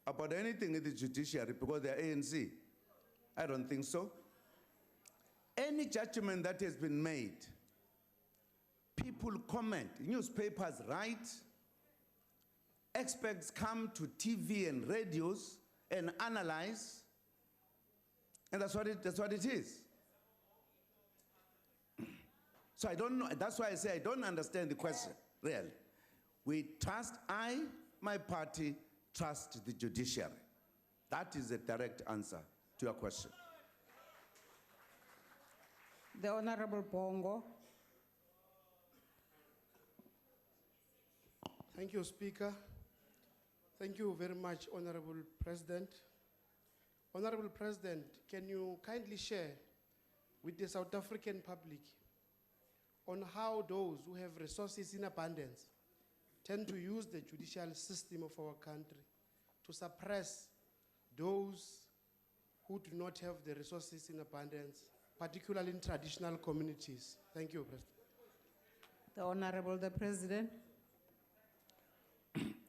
about anything in the judiciary because they're ANC? I don't think so. Any judgment that has been made, people comment, newspapers write, experts come to TV and radios and analyze, and that's what it is. So I don't know, that's why I say I don't understand the question, really. My party trust the judiciary. That is a direct answer to your question. The Honorable Bongo. Thank you, Speaker. Thank you very much, Honorable President. Honorable President, can you kindly share with the South African public on how those who have resources in abundance tend to use the judicial system of our country to suppress those who do not have the resources in abundance, particularly in traditional communities? Thank you, President. The Honorable the President.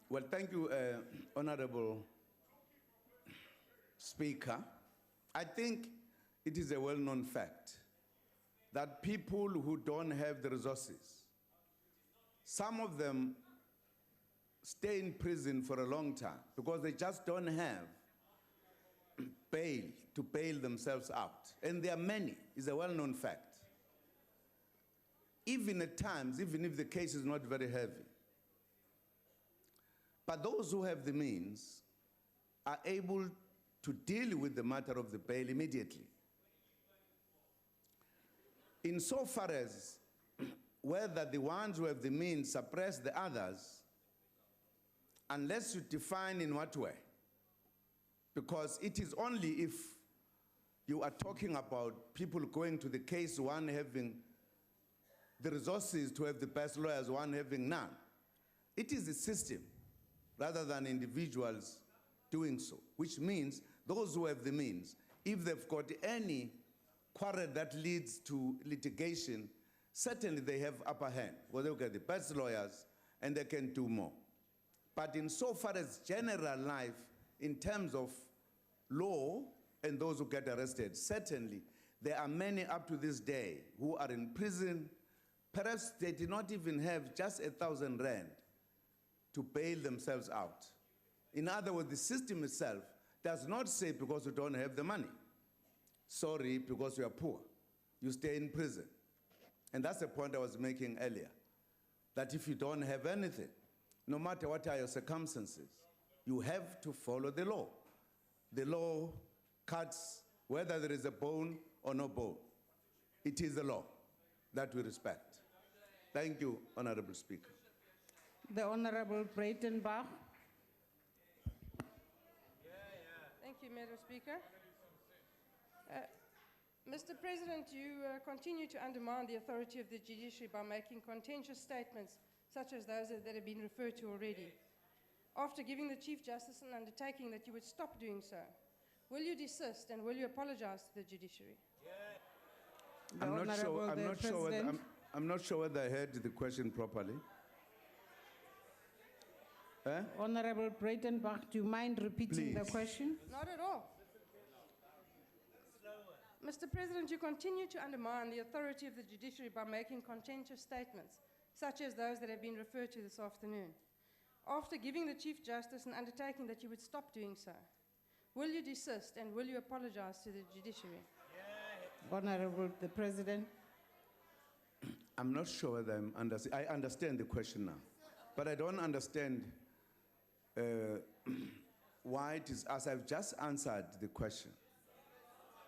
Well, thank you, Honorable Speaker, I think it is a well-known fact that people who don't have the resources, some of them stay in prison for a long time because they just don't have bail to bail themselves out. And there are many, it's a well-known fact. Even at times, even if the case is not very heavy. But those who have the means are able to deal with the matter of the bail immediately. Insofar as whether the ones who have the means suppress the others, unless you define in what way, because it is only if you are talking about people going to the case, one having the resources to have the best lawyers, one having none. It is the system rather than individuals doing so, which means those who have the means, if they've got any quarrel that leads to litigation, certainly they have upper hand, where they get the best lawyers and they can do more. But insofar as general life, in terms of law and those who get arrested, certainly there are many up to this day who are in prison. Perhaps they did not even have just 1,000 rand to bail themselves out. In other words, the system itself does not say because you don't have the money. Sorry, because you are poor. You stay in prison. And that's the point I was making earlier. That if you don't have anything, no matter what are your circumstances, you have to follow the law. The law cuts whether there is a bone or no bone. It is the law that we respect. Thank you, Honorable Speaker. The Honorable Breitenbach. Thank you, Madam Speaker. Mr. President, you continue to undermine the authority of the judiciary by making contentious statements such as those that have been referred to already. After giving the Chief Justice an undertaking that you would stop doing so, will you desist and will you apologize to the judiciary? I'm not sure whether I heard the question properly. Honorable Breitenbach, do you mind repeating the question? Not at all. Mr. President, you continue to undermine the authority of the judiciary by making contentious statements, such as those that have been referred to this afternoon. After giving the Chief Justice an undertaking that you would stop doing so, will you desist and will you apologize to the judiciary? Honorable the President. I'm not sure whether I understand the question now, but I don't understand why it is, as I've just answered the question.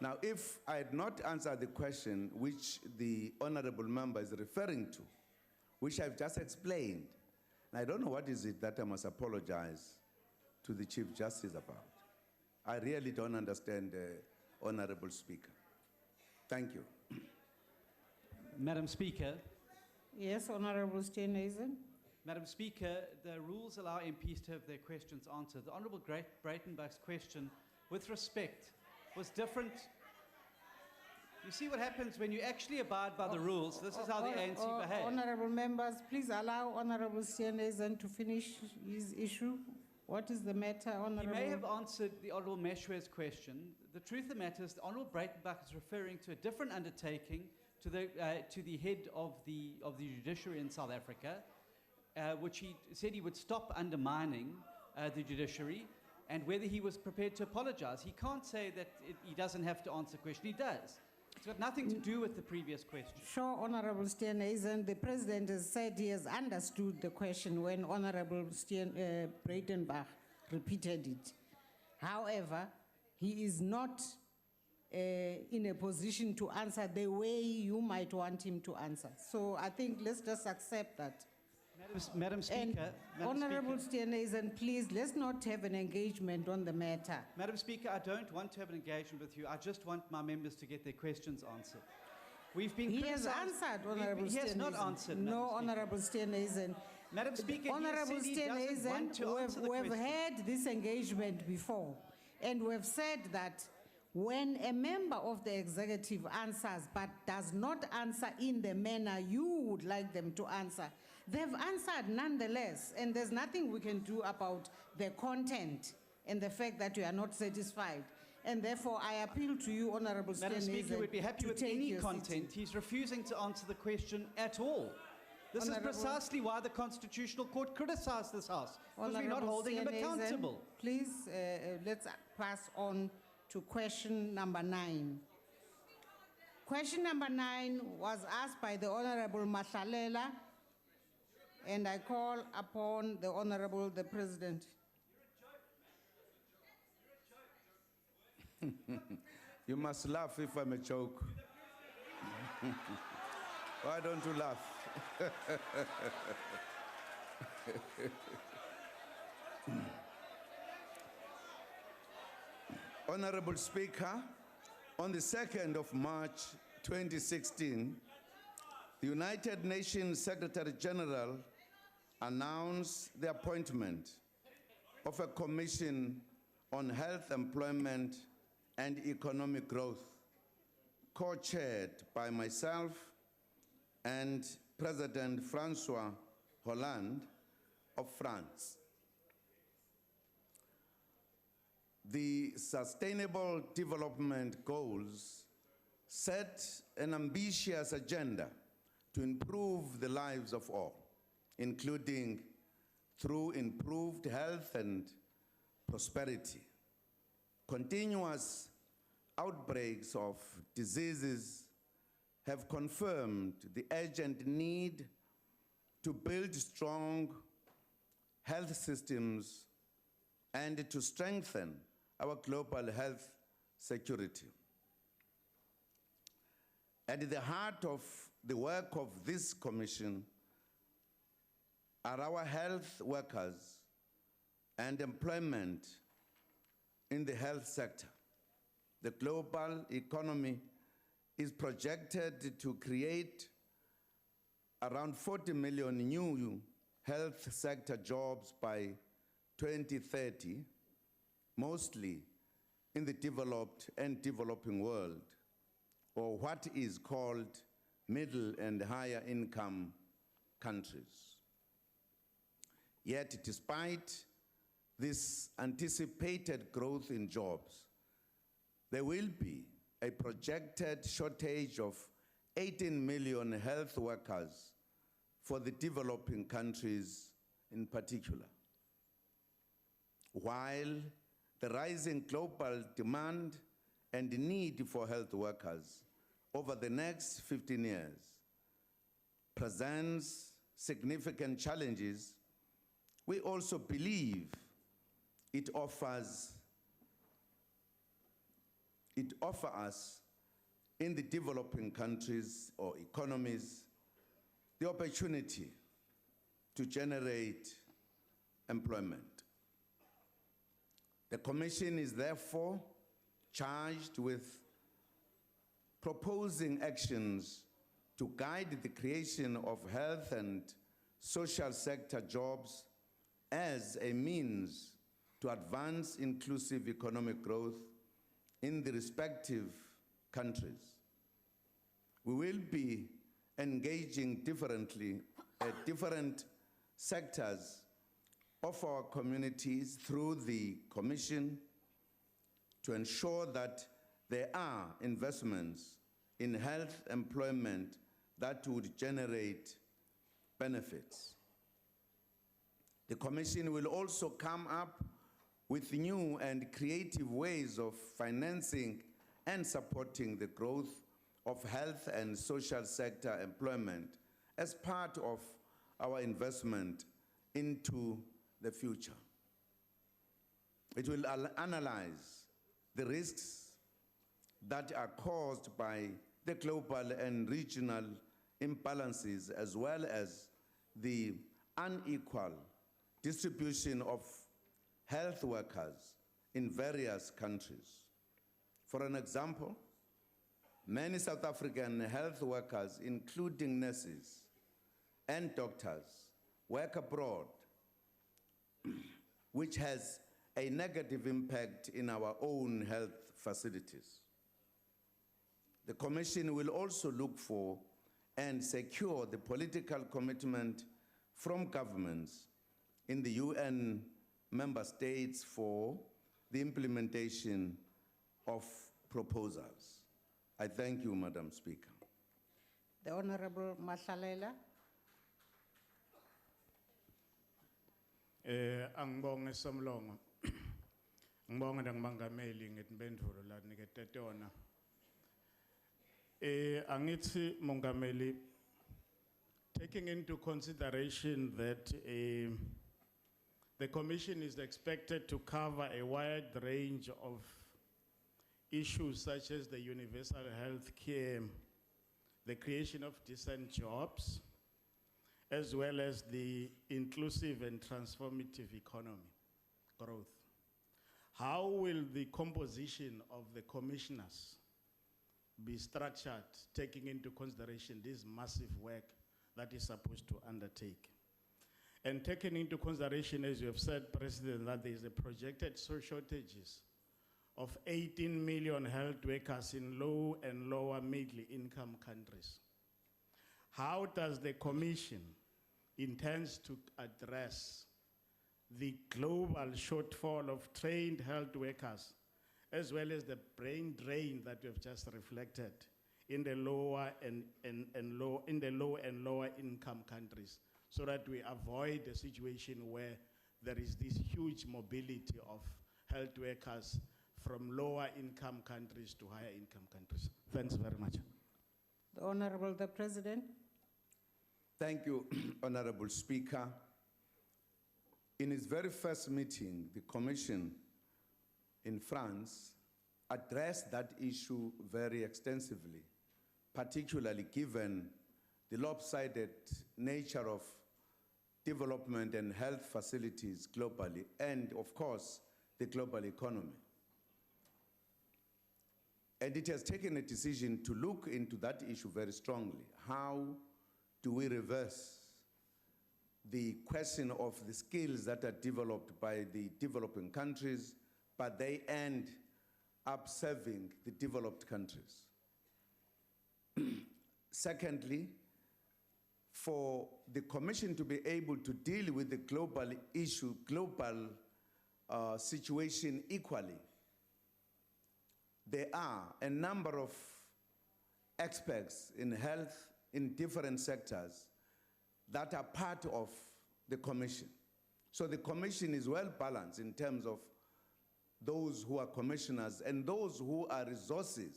Now, if I had not answered the question which the honorable member is referring to, which I've just explained, and I don't know what is it that I must apologize to the Chief Justice about. I really don't understand, Honorable Speaker. Thank you. Madam Speaker. Yes, Honorable Steenhuisen. Madam Speaker, the rules allow MPs to have their questions answered. The Honourable Breitenbach's question, with respect, was different. You see what happens when you actually abide by the rules. This is how the ANC behaves. Honourable members, please allow Honourable Steenhuisen to finish his issue. What is the matter, Honourable? He may have answered the Honourable Meshwe's question. The truth of the matter is the Honourable Breitenbach is referring to a different undertaking to the head of the judiciary in South Africa, which he said he would stop undermining the judiciary, and whether he was prepared to apologize. He can't say that he doesn't have to answer the question. He does. It's got nothing to do with the previous question. Sure, Honourable Steenhuisen, the President has said he has understood the question when Honourable Breitenbach repeated it. However, he is not in a position to answer the way you might want him to answer. So I think let's just accept that. Madam Speaker. Honourable Steenhuisen, please, let's not have an engagement on the matter. Madam Speaker, I don't want to have an engagement with you. I just want my members to get their questions answered. We've been He has answered, Honourable Steenhuisen. He has not answered, No, Honourable Steenhuisen. Madam Speaker, Honourable Steenhuisen, we've had this engagement before, and we've said that when a member of the executive answers but does not answer in the manner you would like them to answer, they've answered nonetheless, and there's nothing we can do about the content and the fact that you are not satisfied. And therefore, I appeal to you, Honorable Madam Speaker, Steenhuisen, we'd be happy to with take any your content. seat. He's refusing to answer the question at all. This Honourable- is precisely why the Constitutional Court criticized this House, because we're not Honourable holding him Steenhuisen, accountable. Please, let's pass on to question number 9. Question number 9 was asked by the Honorable Mahlalela, and I call upon the Honorable the President. You must laugh if I'm a joke. Why don't you laugh? Honorable Speaker, on the 2nd of March 2016, the United Nations Secretary General announced the appointment of a commission on health, employment, and economic growth, co-chaired by myself and President Francois Hollande of France. The Sustainable Development Goals set an ambitious agenda to improve the lives of all, including through improved health and prosperity. Continuous outbreaks of diseases have confirmed the urgent need to build strong health systems and to strengthen our global health security. At the heart of the work of this commission are our health workers and employment in the health sector. The global economy is projected to create around 40 million new health sector jobs by 2030, mostly in the developed and developing world, or what is called middle and higher income countries. Yet, despite this anticipated growth in jobs, there will be a projected shortage of 18 million health workers for the developing countries in particular. While the rising global demand and the need for health workers over the next 15 years presents significant challenges, we also believe it offers us in the developing countries or economies the opportunity to generate employment. The Commission is therefore charged with proposing actions to guide the creation of health and social sector jobs as a means to advance inclusive economic growth in the respective countries. We will be engaging differently at different sectors of our communities through the Commission to ensure that there are investments in health employment that would generate benefits. The Commission will also come up with new and creative ways of financing and supporting the growth of health and social sector employment as part of our investment into the future. It will analyze the risks that are caused by the global and regional imbalances, as well as the unequal distribution of health workers in various countries. For an example, many South African health workers, including nurses and doctors, work abroad, which has a negative impact in our own health facilities. The Commission will also look for and secure the political commitment from governments in the UN member states for the implementation of proposals. I thank you, Madam Speaker. The Honorable Mahlalela. Angibonge Somlongo. Ngibonge nanguMongameli ngempendulo la nikete yona. Angithi Mongameli, taking into consideration that the Commission is expected to cover a wide range of issues such as the universal health care, the creation of decent jobs, as well as the inclusive and transformative economy growth. How will the composition of the commissioners be structured, taking into consideration this massive work that is supposed to undertake? And taking into consideration, as you have said, President, that there is a projected shortages of 18 million health workers in low and lower middle income countries. How does the Commission intends to address the global shortfall of trained health workers, as well as the brain drain that we have just reflected in the low and lower income countries, so that we avoid a situation where there is this huge mobility of health workers from lower income countries to higher income countries? Thanks very much. The Honorable the President. Thank you, Honorable Speaker. In its very first meeting, the Commission in France addressed that issue very extensively, particularly given the lopsided nature of development and health facilities globally, and of course, the global economy. And it has taken a decision to look into that issue very strongly. How do we reverse the question of the skills that are developed by the developing countries, but they end up serving the developed countries? Secondly, for the Commission to be able to deal with the global issue, global situation equally, there are a number of experts in health in different sectors that are part of the Commission. So the Commission is well balanced in terms of those who are commissioners and those who are resources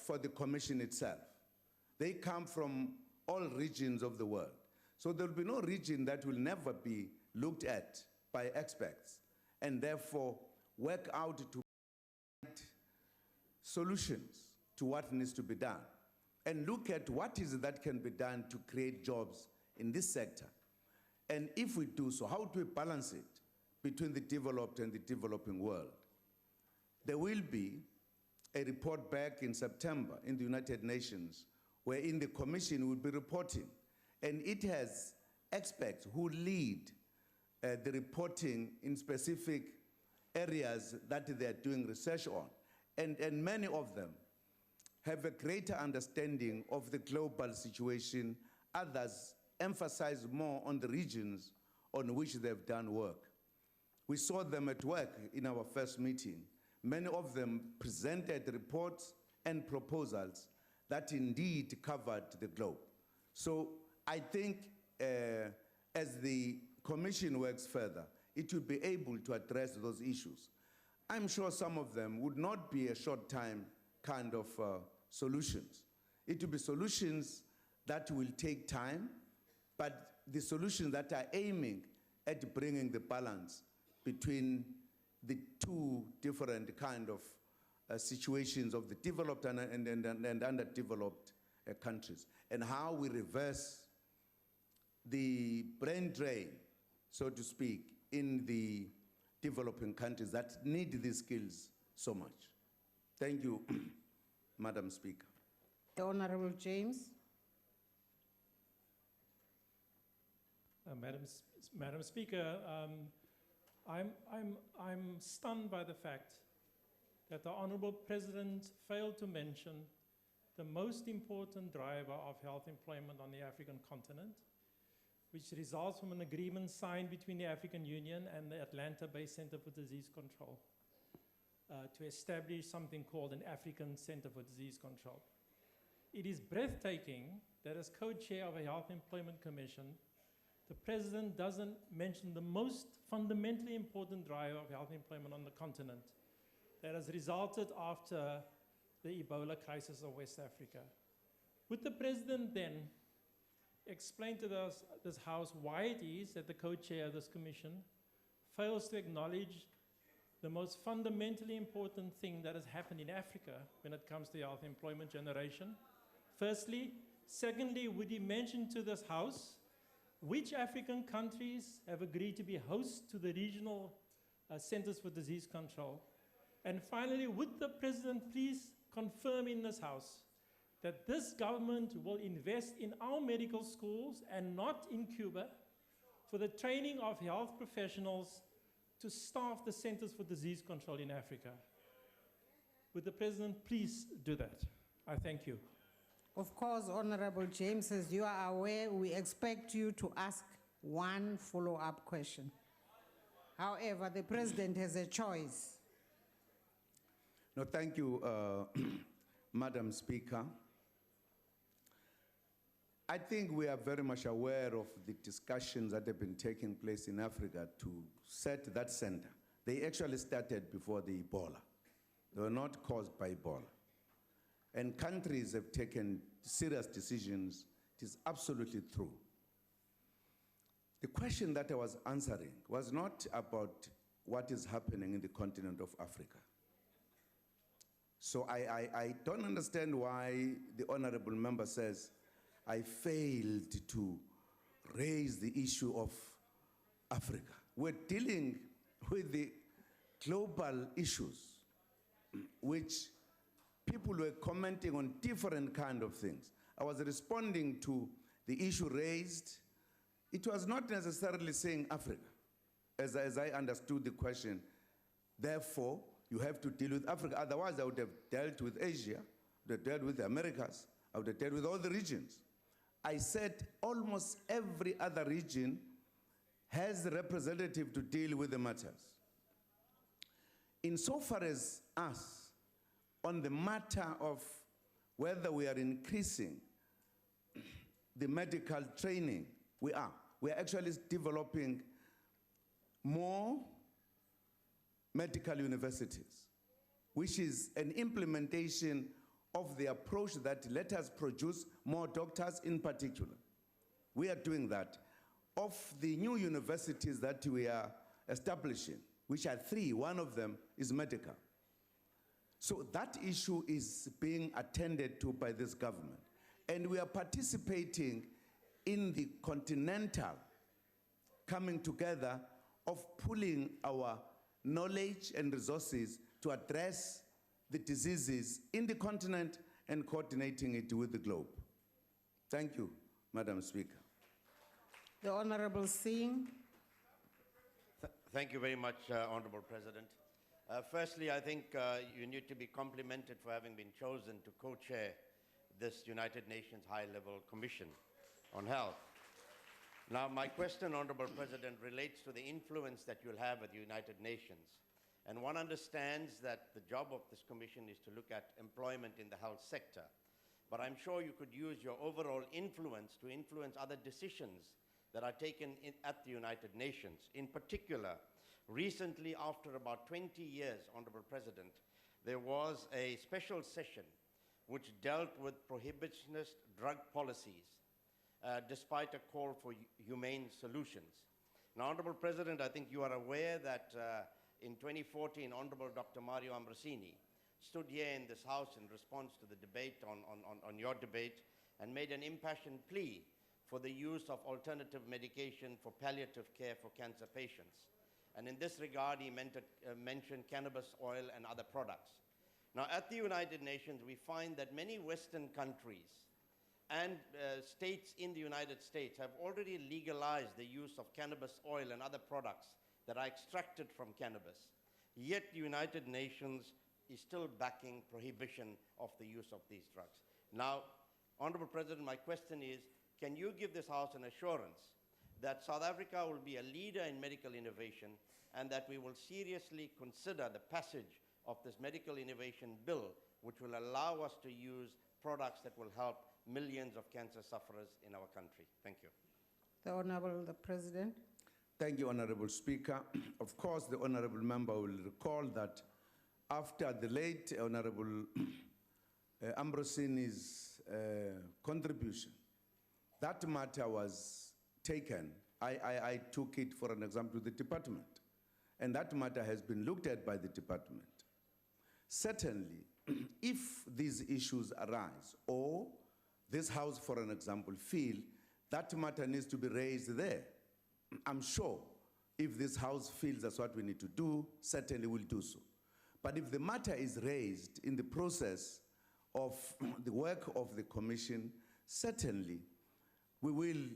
for the Commission itself. They come from all regions of the world. So there will be no region that will never be looked at by experts, and therefore work out to find solutions to what needs to be done, and look at what is it that can be done to create jobs in this sector. And if we do so, how do we balance it between the developed and the developing world? There will be a report back in September in the United Nations, wherein the Commission will be reporting, and it has experts who lead the reporting in specific areas that they are doing research on, and many of them have a greater understanding of the global situation. Others emphasize more on the regions on which they've done work. We saw them at work in our first meeting. Many of them presented reports and proposals that indeed covered the globe. So I think as the Commission works further, it will be able to address those issues. I'm sure some of them would not be a short time kind of solutions. It will be solutions that will take time, but the solutions that are aiming at bringing the balance between the two different kind of situations of the developed and underdeveloped countries, and how we reverse the brain drain, so to speak, in the developing countries that need these skills so much. Thank you, Madam Speaker. The Honorable James. Madam Speaker, I'm stunned by the fact that the Honorable President failed to mention the most important driver of health employment on the African continent, which results from an agreement signed between the African Union and the Atlanta-based Center for Disease Control. to establish something called an African Center for Disease Control. It is breathtaking that as co-chair of a Health Employment Commission, the President doesn't mention the most fundamentally important driver of health employment on the continent that has resulted after the Ebola crisis of West Africa. Would the President then explain to this House why it is that the co-chair of this commission fails to acknowledge the most fundamentally important thing that has happened in Africa when it comes to health employment generation? Firstly. Secondly, would he mention to this House which African countries have agreed to be hosts to the regional centers for disease control? And finally, would the President please confirm in this House that this government will invest in our medical schools and not in Cuba for the training of health professionals to staff the centers for disease control in Africa? Would the President please do that? I thank you. Of course, Honorable James, as you are aware, we expect you to ask one follow-up question. However, the President has a choice. No, thank you, Madam Speaker. I think we are very much aware of the discussions that have been taking place in Africa to set that center. They actually started before the Ebola. They were not caused by Ebola. And countries have taken serious decisions. It is absolutely true. The question that I was answering was not about what is happening in the continent of Africa. So I don't understand why the honorable member says I failed to raise the issue of Africa. We're dealing with the global issues, which people were commenting on different kind of things. I was responding to the issue raised. It was not necessarily saying Africa, as I understood the question. Therefore, you have to deal with Africa. Otherwise, I would have dealt with Asia, I would have dealt with the Americas, I would have dealt with all the regions. I said almost every other region has a representative to deal with the matters. Insofar as us, on the matter of whether we are increasing the medical training, we are. We are actually developing more medical universities, which is an implementation of the approach that let us produce more doctors in particular. We are doing that. Of the new universities that we are establishing, which are 3, one of them is medical. So that issue is being attended to by this government. And we are participating in the continental coming together of pooling our knowledge and resources to address the diseases in the continent and coordinating it with the globe. Thank you, Madam Speaker. The Honorable Singh. Thank you very much, Honorable President. Firstly, I think you need to be complimented for having been chosen to co-chair this United Nations High-Level Commission on Health. Now, my question, Honorable President, relates to the influence that you'll have at the United Nations. And one understands that the job of this commission is to look at employment in the health sector. But I'm sure you could use your overall influence to influence other decisions that are taken at the United Nations. In particular, recently, after about 20 years, Honorable President, there was a special session which dealt with prohibitionist drug policies, despite a call for humane solutions. Now, Honorable President, I think you are aware that in 2014, Honorable Dr. Mario Ambrosini stood here in this House in response to the debate on your debate and made an impassioned plea for the use of alternative medication for palliative care for cancer patients. And in this regard, he mentioned cannabis oil and other products. Now, at the United Nations, we find that many Western countries and states in the United States have already legalized the use of cannabis oil and other products that are extracted from cannabis. Yet the United Nations is still backing prohibition of the use of these drugs. Now, Honorable President, my question is, can you give this House an assurance that South Africa will be a leader in medical innovation and that we will seriously consider the passage of this medical innovation bill, which will allow us to use products that will help millions of cancer sufferers in our country. Thank you. The Honorable President. Thank you, Honorable Speaker. Of course, the Honorable Member will recall that after the late Honorable Ambrosini's contribution, that matter was taken. I took it, for an example, to the department, and that matter has been looked at by the department. Certainly, if these issues arise, or this House, for an example, feel that matter needs to be raised there, I'm sure if this House feels that's what we need to do, certainly we'll do so. But if the matter is raised in the process of the work of the Commission, certainly we will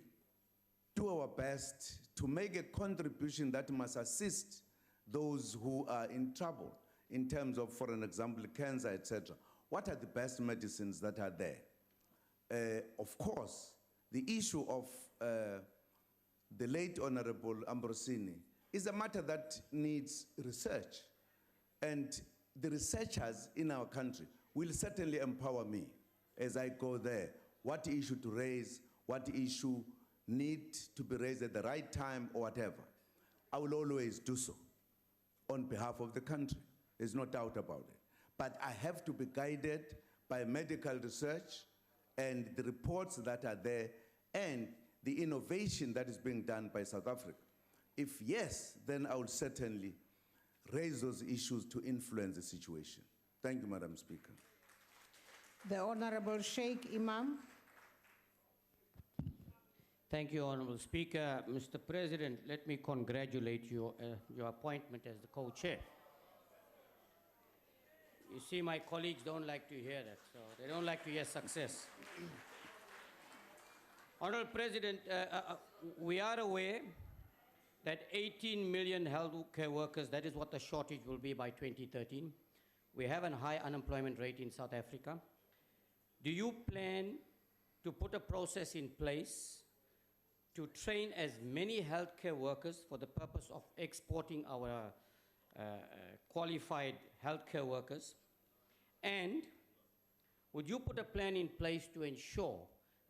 do our best to make a contribution that must assist those who are in trouble in terms of, for an example, cancer, etc. What are the best medicines that are there? Of course, the issue of the late Honorable Ambrosini is a matter that needs research. And the researchers in our country will certainly empower me as I go there, what issue to raise, what issue need to be raised at the right time or whatever. I will always do so on behalf of the country. There's no doubt about it. But I have to be guided by medical research and the reports that are there and the innovation that is being done by South Africa. If yes, then I will certainly raise those issues to influence the situation. Thank you, Madam Speaker. The Honorable Sheikh Imam. Thank you, Honorable Speaker. Mr. President, let me congratulate you your appointment as the co-chair. You see, my colleagues don't like to hear that, so they don't like to hear success. Honorable President, we are aware that 18 million healthcare workers, that is what the shortage will be by 2013. We have a high unemployment rate in South Africa. Do you plan to put a process in place to train as many healthcare workers for the purpose of exporting our qualified healthcare workers? And would you put a plan in place to ensure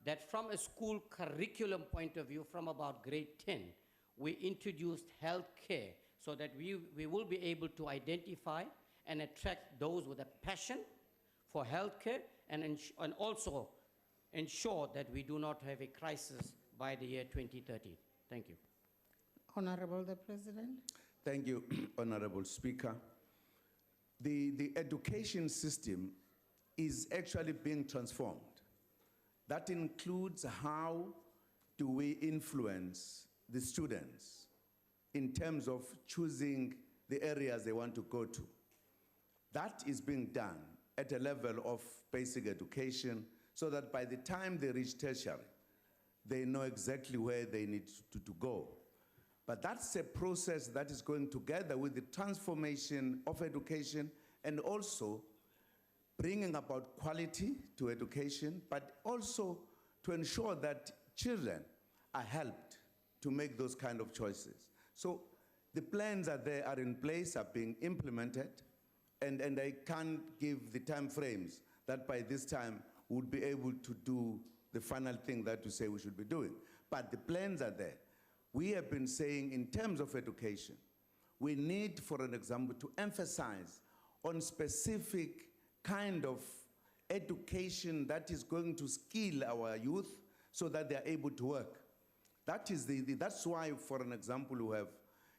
that from a school curriculum point of view, from about grade 10, we introduced healthcare so that we will be able to identify and attract those with a passion for healthcare and also ensure that we do not have a crisis by the year 2030. Thank you. Honorable the President. Thank you, Honorable Speaker. The education system is actually being transformed. That includes how do we influence the students in terms of choosing the areas they want to go to. That is being done at a level of basic education so that by the time they reach tertiary, they know exactly where they need to go. But that's a process that is going together with the transformation of education and also bringing about quality to education, but also to ensure that children are helped to make those kind of choices. So the plans are there, are in place, are being implemented, and I can't give the time frames that by this time we'll be able to do the final thing that we say we should be doing. But the plans are there. We have been saying in terms of education, we need, for an example, to emphasize on specific kind of education that is going to skill our youth so that they are able to work. That's why, for an example, we have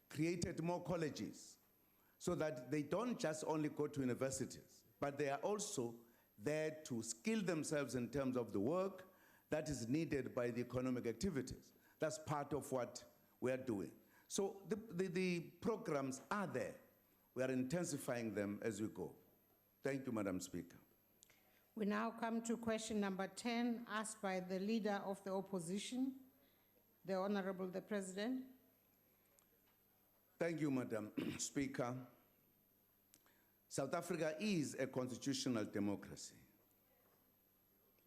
created more colleges so that they don't just only go to universities, but they are also there to skill themselves in terms of the work that is needed by the economic activities. That's part of what we are doing. So the programs are there. We are intensifying them as we go. Thank you, Madam Speaker. We now come to question number 10, asked by the Leader of the Opposition, the Honorable the President. Thank you, Madam Speaker. South Africa is a constitutional democracy.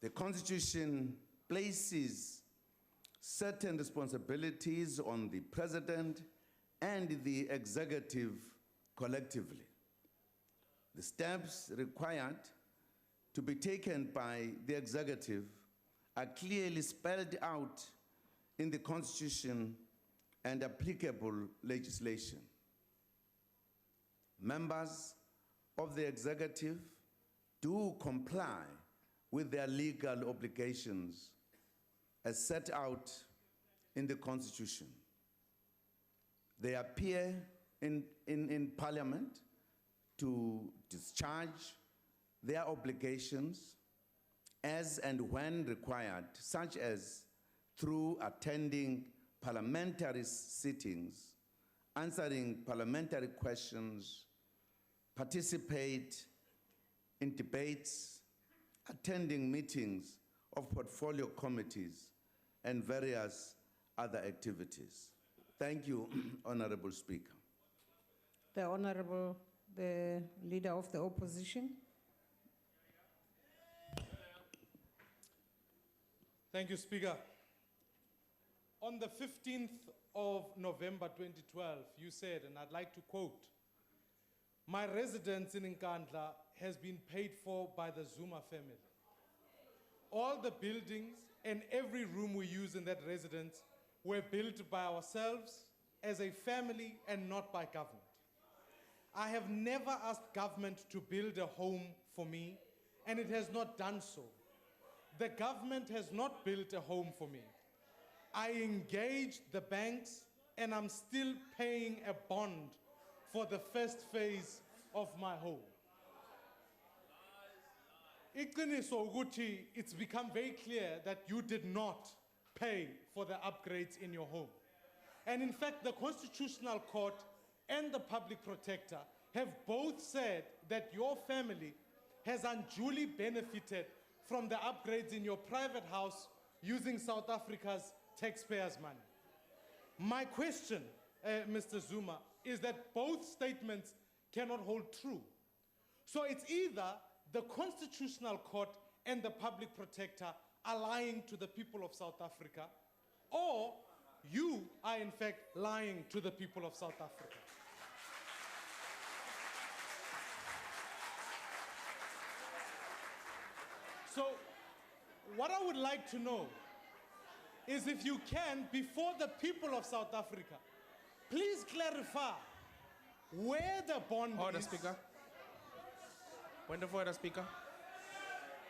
The Constitution places certain responsibilities on the President and the executive collectively. The steps required to be taken by the executive are clearly spelled out in the Constitution and applicable legislation. Members of the executive do comply with their legal obligations as set out in the Constitution. They appear in Parliament to discharge their obligations as and when required, such as through attending parliamentary sittings, answering parliamentary questions, participate in debates, attending meetings of portfolio committees, and various other activities. Thank you, Honorable Speaker. The Honorable, the Leader of the Opposition. Thank you, Speaker. On the 15th of November 2012, you said, and I'd like to quote, "My residence in Nkandla has been paid for by the Zuma family. All the buildings and every room we use in that residence were built by ourselves as a family and not by government. I have never asked government to build a home for me, and it has not done so. The government has not built a home for me. I engaged the banks, and I'm still paying a bond for the first phase of my home." Iqiniso ukuthi, it's become very clear that you did not pay for the upgrades in your home. And in fact, the Constitutional Court and the Public Protector have both said that your family has unduly benefited from the upgrades in your private house using South Africa's taxpayers' money. My question, Mr. Zuma, is that both statements cannot hold true. So it's either the Constitutional Court and the Public Protector are lying to the people of South Africa, or you are in fact lying to the people of South Africa. So what I would like to know is, if you can, before the people of South Africa, please clarify where the bond Order, is. Speaker. Point of order, Speaker.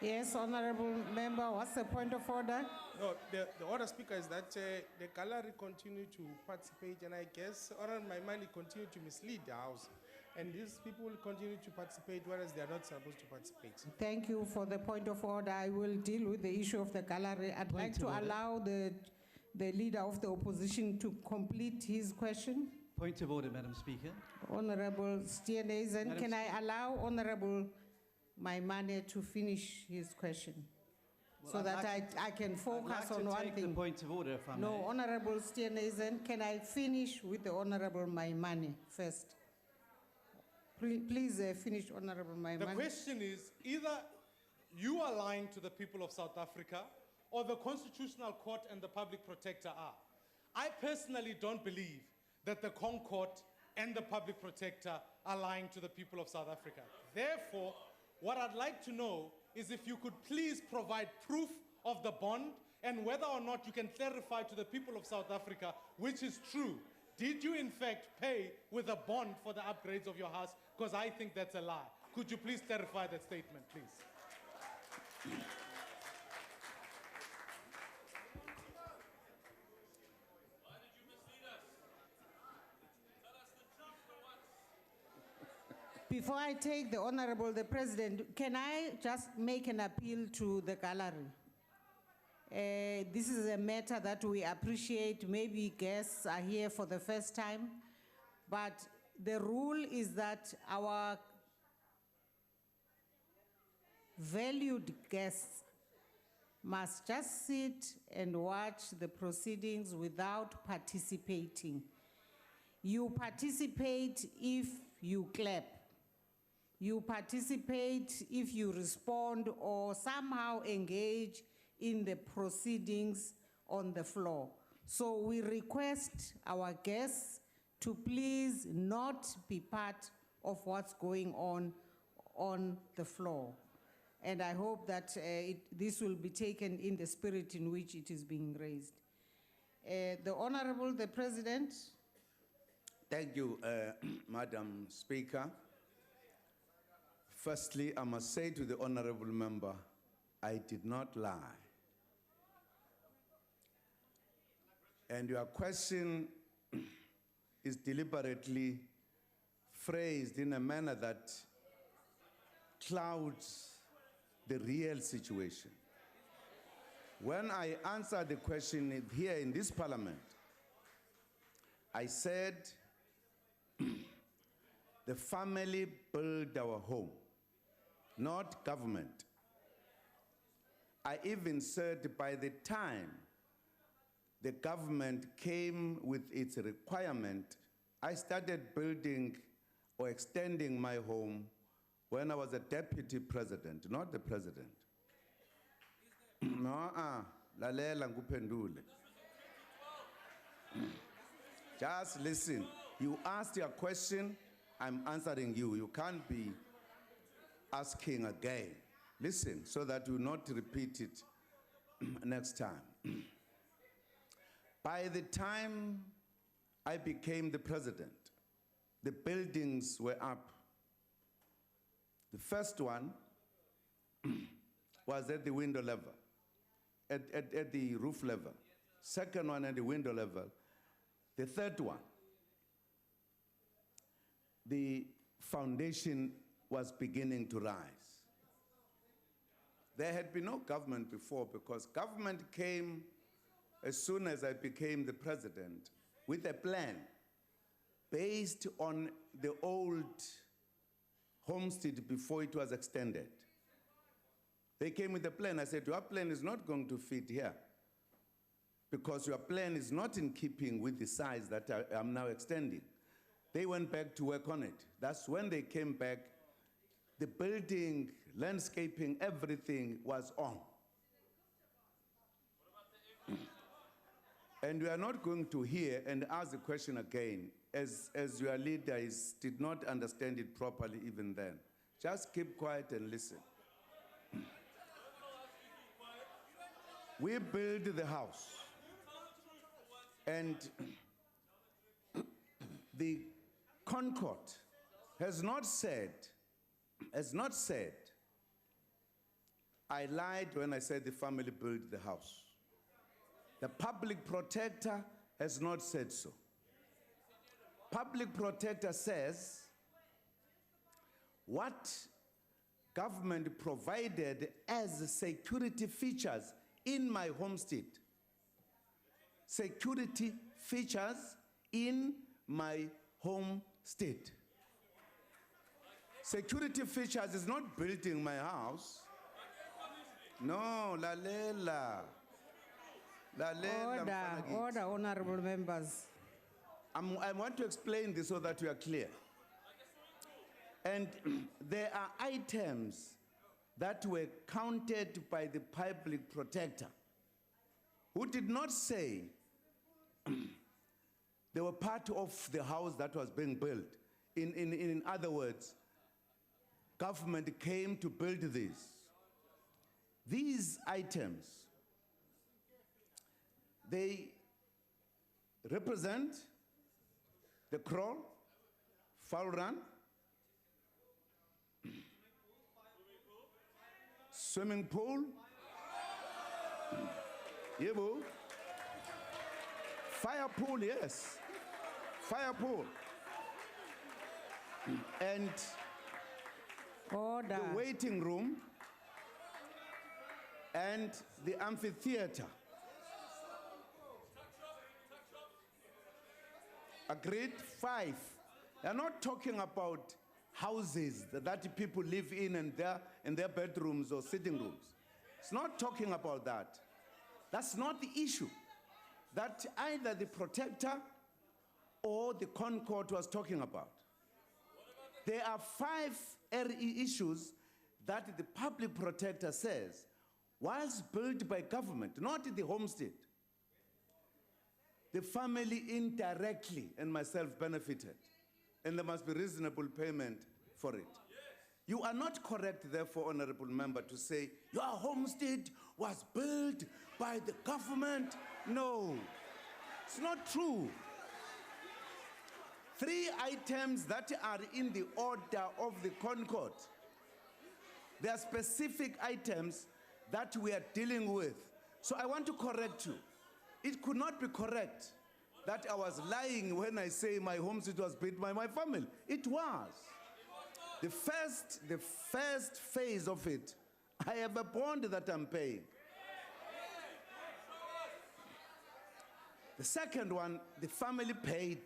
Yes, Honorable Member, what's the point of order? No, the order, Speaker, is that the gallery continue to participate, and I guess Honorable Maimani continue to mislead the House. And these people will continue to participate, whereas they are not supposed to participate. Thank you for the point of order. I will deal with the issue of the gallery. I'd like to allow the Leader of the Opposition to complete his question. Point of order, Madam Speaker. Honorable Steenhuisen, Madam can I allow Honorable Maimane to finish his question? So I'd that like I can focus on one take thing. the point of order, if I may. No, Honorable Steenhuisen, can I finish with the Honorable Maimane first? Please finish, Honorable Maimane. The question is, either you are lying to the people of South Africa, or the Constitutional Court and the Public Protector are. I personally don't believe that the Concord and the Public Protector are lying to the people of South Africa. Therefore, what I'd like to know is if you could please provide proof of the bond, and whether or not you can clarify to the people of South Africa which is true. Did you in fact pay with a bond for the upgrades of your house? Because I think that's a lie. Could you please clarify that statement, please? Before I take the Honorable, the President, can I just make an appeal to the gallery? This is a matter that we appreciate. Maybe guests are here for the first time, but the rule is that our valued guests must just sit and watch the proceedings without participating. You participate if you clap. You participate if you respond or somehow engage in the proceedings on the floor. So we request our guests to please not be part of what's going on on the floor. And I hope that this will be taken in the spirit in which it is being raised. The Honorable, the President. Thank you, Madam Speaker. Firstly, I must say to the honorable member, I did not lie. And your question is deliberately phrased in a manner that clouds the real situation. When I answered the question here in this parliament, I said, the family built our home, not government. I even said by the time the government came with its requirement, I started building or extending my home when I was a deputy president, not the president. No, lalela nguphendule. Just listen. You asked your question, I'm answering you. You can't be asking again. Listen, so that you not repeat it next time. By the time I became the president, the buildings were up. The first one was at the window level, at the roof level. Second one at the window level. The third one, the foundation was beginning to rise. There had been no government before because government came as soon as I became the president with a plan based on the old homestead before it was extended. They came with a plan. I said, your plan is not going to fit here because your plan is not in keeping with the size that I'm now extending. They went back to work on it. That's when they came back. The building, landscaping, everything was on. And we are not going to hear and ask the question again, as your leader did not understand it properly even then. Just keep quiet and listen. We built the house. And the Concord has not said, I lied when I said the family built the house. The public protector has not said so. Public protector says what government provided as security features in my homestead. Security features in my homestead. Security features is not building my house. No, lalela. Order, honorable members. I want to explain this so that we are clear. And there are items that were counted by the public protector who did not say they were part of the house that was being built. In other words, government came to build this. These items, they represent the crawl, foul run, swimming pool, yebo, fire pool, yes, fire pool, and order. The waiting room and the amphitheater. Agreed? 5. They're not talking about houses that people live in their bedrooms or sitting rooms. It's not talking about that. That's not the issue that either the protector or the Concord was talking about. There are 5 issues that the public protector says was built by government, not the homestead. The family indirectly and myself benefited, and there must be reasonable payment for it. You are not correct, therefore, Honorable Member, to say your homestead was built by the government. No, it's not true. 3 items that are in the order of the Concord. There are specific items that we are dealing with. So I want to correct you. It could not be correct that I was lying when I say my homestead was built by my family. It was. The first phase of it, I have a bond that I'm paying. The second one, the family paid.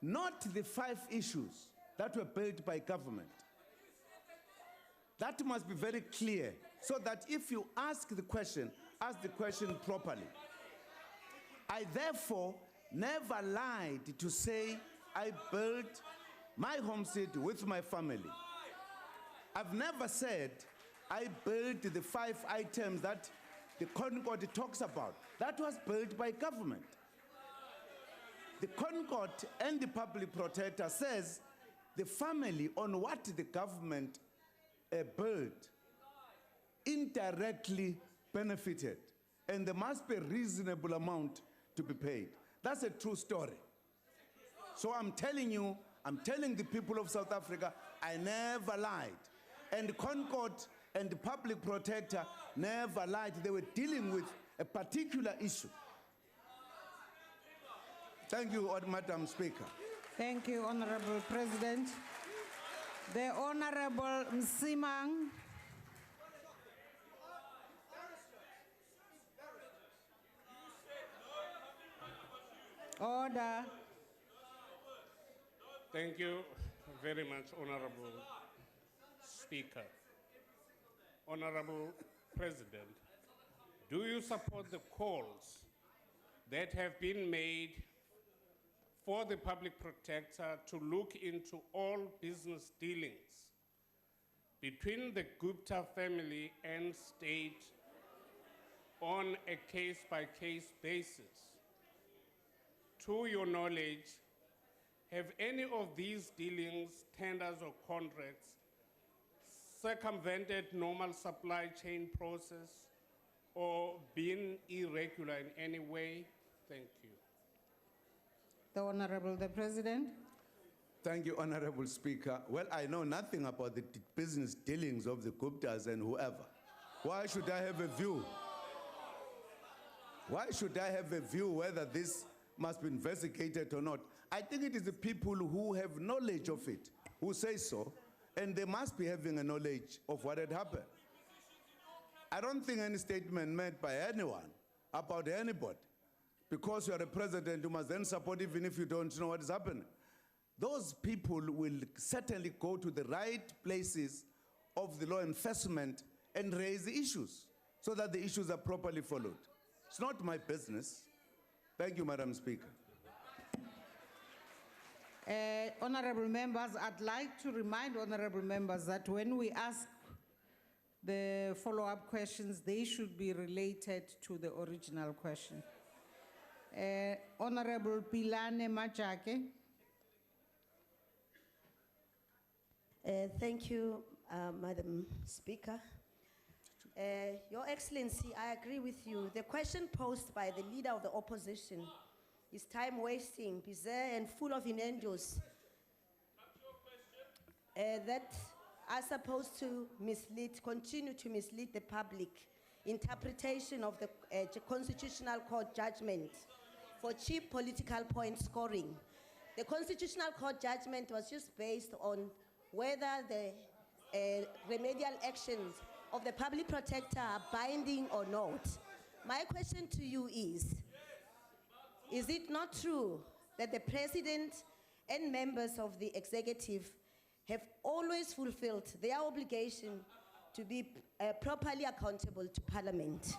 Not the 5 issues that were built by government. That must be very clear, so that if you ask the question properly. I therefore never lied to say I built my homestead with my family. I've never said I built the 5 items that the Concord talks about. That was built by government. The Concord and the public protector says the family on what the government built indirectly benefited, and there must be a reasonable amount to be paid. That's a true story. So I'm telling you, I'm telling the people of South Africa, I never lied. And Concord and the public protector never lied. They were dealing with a particular issue. Thank you, Madam Speaker. Thank you, Honorable President. The Honorable Msimang. Order. Thank you very much, Honorable Speaker. Honorable President, do you support the calls that have been made for the public protector to look into all business dealings between the Gupta family and state on a case-by-case basis? To your knowledge, have any of these dealings, tenders or contracts circumvented normal supply chain process or been irregular in any way? Thank you. The Honorable the President. Thank you, Honorable Speaker. Well, I know nothing about the business dealings of the Guptas and whoever. Why should I have a view? Why should I have a view whether this must be investigated or not? I think it is the people who have knowledge of it who say so, and they must be having a knowledge of what had happened. I don't think any statement made by anyone about anybody, because you are a president, you must then support even if you don't know what is happening. Those people will certainly go to the right places of the law enforcement and raise the issues so that the issues are properly followed. It's not my business. Thank you, Madam Speaker. Honorable members, I'd like to remind honorable members that when we ask the follow-up questions, they should be related to the original question. Honorable Pilane Majake. Thank you, Madam Speaker. Your Excellency, I agree with you. The question posed by the leader of the opposition is time-wasting, bizarre, and full of innuendos that are supposed to continue to mislead the public interpretation of the Constitutional Court judgment for cheap political point scoring. The Constitutional Court judgment was just based on whether the remedial actions of the public protector are binding or not. My question to you is it not true that the President and members of the executive have always fulfilled their obligation to be properly accountable to Parliament?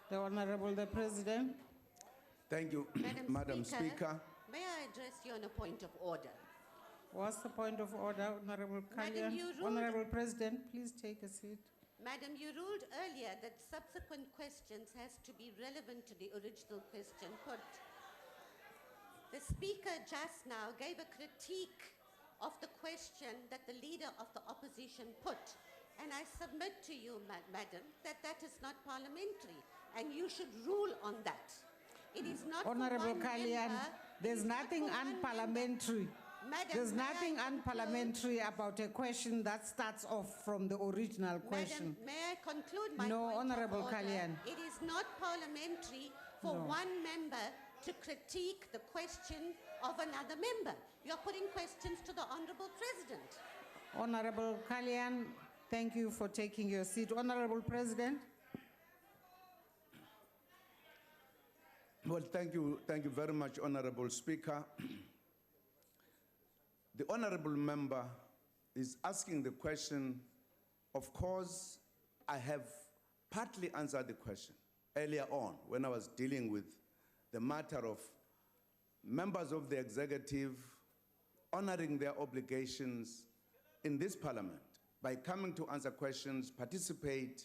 The Honorable the President. Thank you, Madam Speaker. May I address you on a point of order? What's the point of order, Honorable Kalyan? Honorable President, please take a seat. Madam, you ruled earlier that subsequent questions has to be relevant to the original question put. The Speaker just now gave a critique of the question that the leader of the opposition put. And I submit to you, madam, that that is not parliamentary, and you should rule on that. It is not Honorable for one Kalyan, member. there's nothing unparliamentary. Madam, There's may I nothing conclude? unparliamentary about a question that starts off from the original question. Madam, may I conclude my No, point Honorable of order? Kalyan. It is not parliamentary for No. one member to critique the question of another member. You're putting questions to the Honorable President. Honorable Kalyan, thank you for taking your seat. Honorable President. Well, thank you very much, Honorable Speaker. The Honorable Member is asking the question. Of course, I have partly answered the question earlier on when I was dealing with the matter of members of the executive honoring their obligations in this parliament by coming to answer questions, participate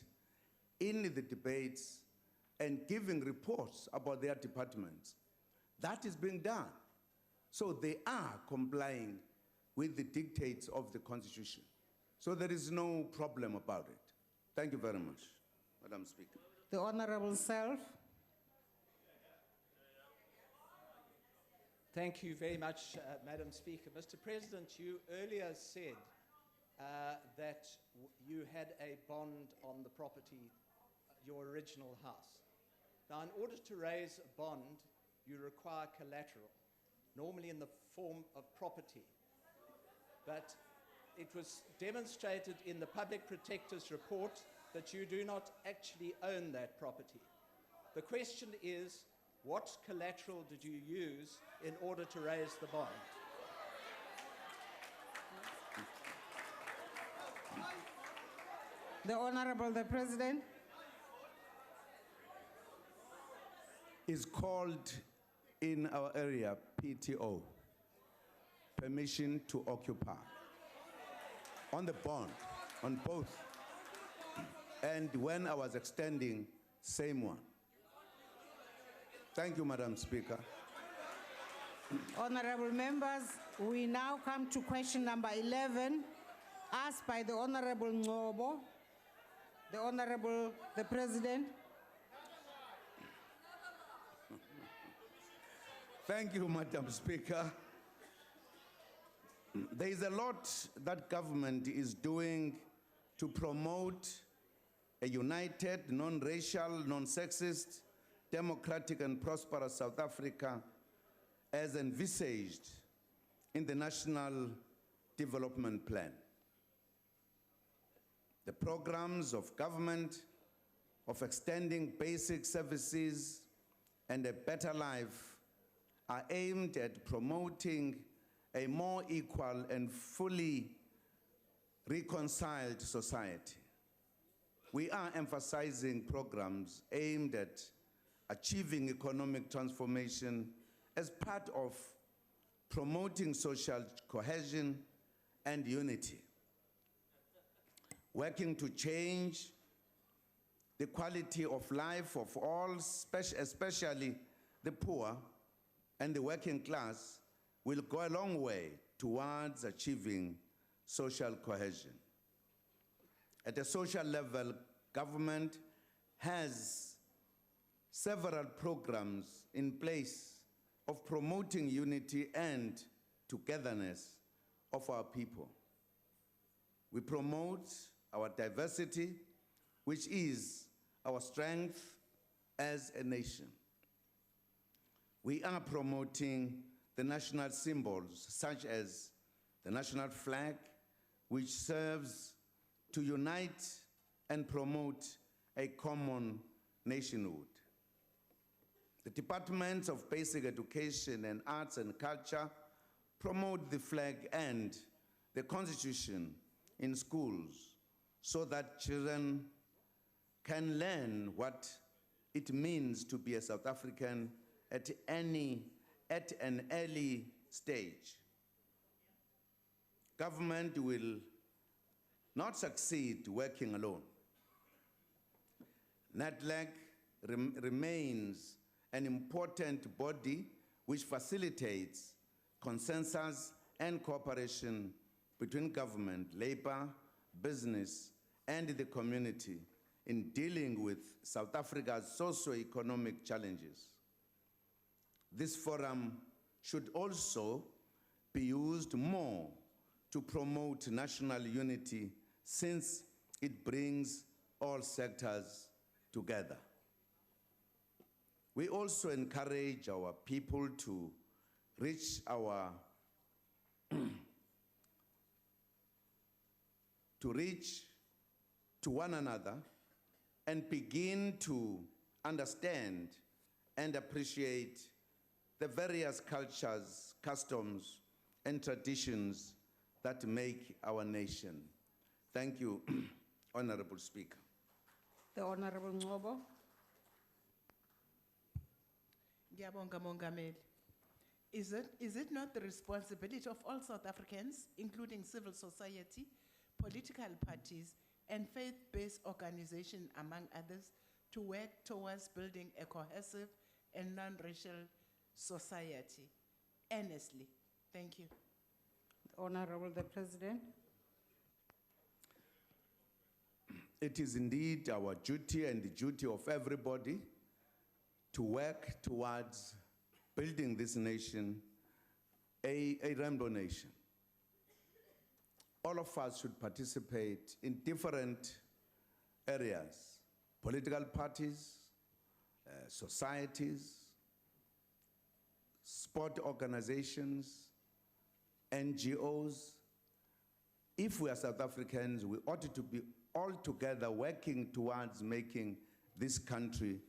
in the debates, and giving reports about their departments. That is being done. So they are complying with the dictates of the Constitution. So there is no problem about it. Thank you very much, Madam Speaker. The Honorable Self. Thank you very much, Madam Speaker. Mr. President, you earlier said that you had a bond on the property, your original house. Now, in order to raise a bond, you require collateral, normally in the form of property. But it was demonstrated in the Public Protector's report that you do not actually own that property. The question is, what collateral did you use in order to raise the bond? The Honorable the President. Is called in our area PTO, permission to occupy, on the bond, on both. And when I was extending, same one. Thank you, Madam Speaker. Honorable members, we now come to question number 11, asked by the Honorable Ngobo. The Honorable the President. Thank you, Madam Speaker. There is a lot that government is doing to promote a united, non-racial, non-sexist, democratic and prosperous South Africa as envisaged in the National Development Plan. The programs of government of extending basic services and a better life are aimed at promoting a more equal and fully reconciled society. We are emphasizing programs aimed at achieving economic transformation as part of promoting social cohesion and unity, working to change the quality of life of all, especially the poor and the working class, will go a long way towards achieving social cohesion. At a social level, government has several programs in place of promoting unity and togetherness of our people. We promote our diversity, which is our strength as a nation. We are promoting the national symbols, such as the national flag, which serves to unite and promote a common nationhood. The departments of basic education and arts and culture promote the flag and the Constitution in schools so that children can learn what it means to be a South African at an early stage. Government will not succeed working alone. NADLAC remains an important body which facilitates consensus and cooperation between government, labor, business, and the community in dealing with South Africa's socio-economic challenges. This forum should also be used more to promote national unity since it brings all sectors together. We also encourage our people to reach to one another and begin to understand and appreciate the various cultures, customs, and traditions that make our nation. Thank you, Honorable Speaker. The Honorable Ngobo. Ngiyabonga, Mongameli. Is it not the responsibility of all South Africans, including civil society, political parties, and faith-based organizations, among others, to work towards building a cohesive and non-racial society? Earnestly. Thank you. Honorable the President. It is indeed our duty and the duty of everybody to work towards building this nation a rainbow nation. All of us should participate in different areas, political parties, societies, sport organizations, NGOs. If we are South Africans, we ought to be all together working towards making this country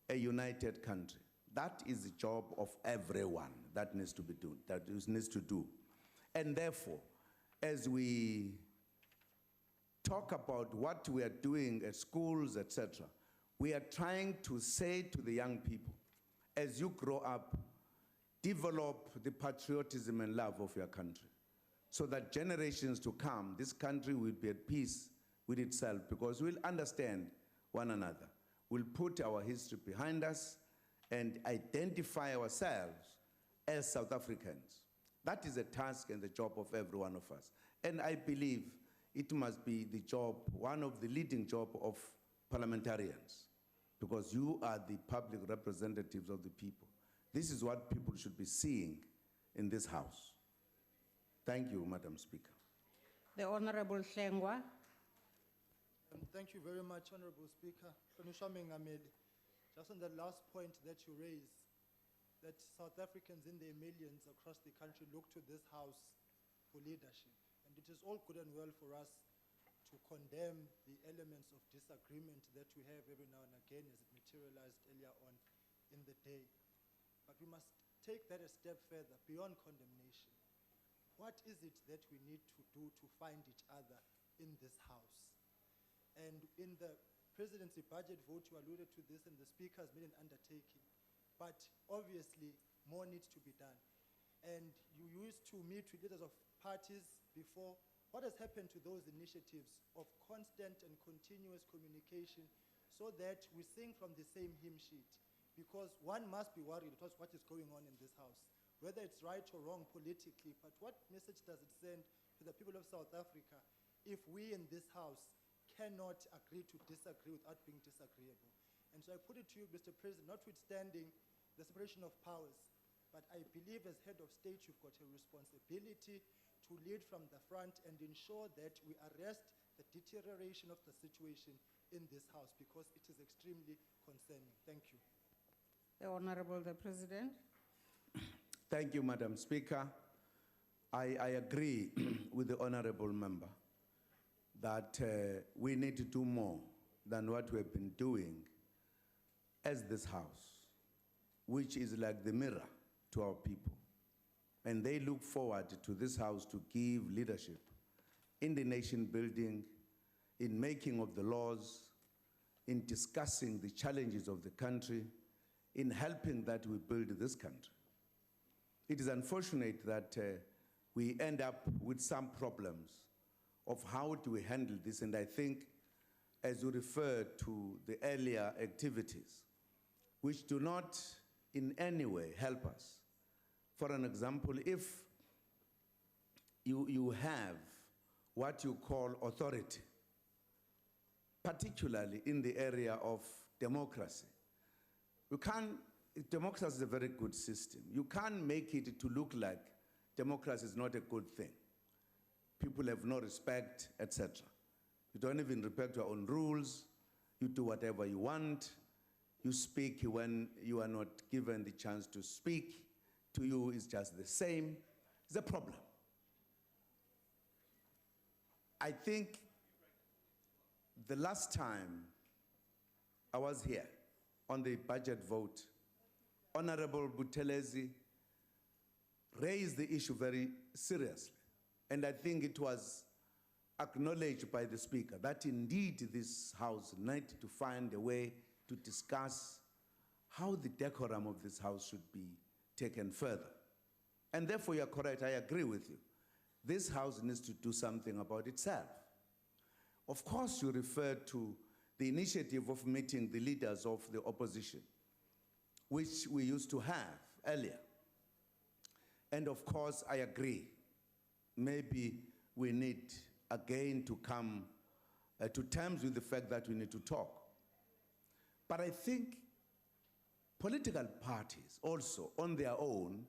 a united country. That is the job of everyone that needs to be done, that needs to do. And therefore, as we talk about what we are doing at schools, etc., we are trying to say to the young people, as you grow up, develop the patriotism and love of your country, so that generations to come, this country will be at peace with itself, because we'll understand one another. We'll put our history behind us and identify ourselves as South Africans. That is a task and the job of every one of us. And I believe it must be the job, one of the leading job of parliamentarians, because you are the public representatives of the people. This is what people should be seeing in this house. Thank you, Madam Speaker. The Honorable Hlengwa. Thank you very much, Honorable Speaker. Just on the last point that you raised, that South Africans in their millions across the country look to this house for leadership. And it is all good and well for us to condemn the elements of disagreement that we have every now and again, as it materialized earlier on in the day. But we must take that a step further, beyond condemnation. What is it that we need to do to find each other in this house? And in the presidency budget vote, you alluded to this, and the Speaker has made an undertaking. But obviously, more needs to be done. And you used to meet with leaders of parties before. What has happened to those initiatives of constant and continuous communication so that we sing from the same hymn sheet? Because one must be worried about what is going on in this house, whether it's right or wrong politically, but what message does it send to the people of South Africa if we in this house cannot agree to disagree without being disagreeable? And so I put it to you, Mr. President, notwithstanding the separation of powers, but I believe as head of state, you've got a responsibility to lead from the front and ensure that we arrest the deterioration of the situation in this house, because it is extremely concerning. Thank you. The Honorable the President. Thank you, Madam Speaker. I agree with the Honorable Member that we need to do more than what we have been doing as this house, which is like the mirror to our people. And they look forward to this house to give leadership in the nation building, in making of the laws, in discussing the challenges of the country, in helping that we build this country. It is unfortunate that we end up with some problems of how do we handle this, and I think, as you referred to the earlier activities, which do not in any way help us. For an example, if you have what you call authority, particularly in the area of democracy. Democracy is a very good system. You can't make it to look like democracy is not a good thing. People have no respect, etc. You don't even respect your own rules. You do whatever you want. You speak when you are not given the chance to speak. To you, it's just the same. It's a problem. I think the last time I was here on the budget vote, Honorable Buthelezi raised the issue very seriously. And I think it was acknowledged by the Speaker that indeed this House needs to find a way to discuss how the decorum of this House should be taken further. And therefore, you're correct, I agree with you. This House needs to do something about itself. Of course, you referred to the initiative of meeting the leaders of the opposition, which we used to have earlier. And of course, I agree. Maybe we need again to come to terms with the fact that we need to talk. But I think political parties also on their own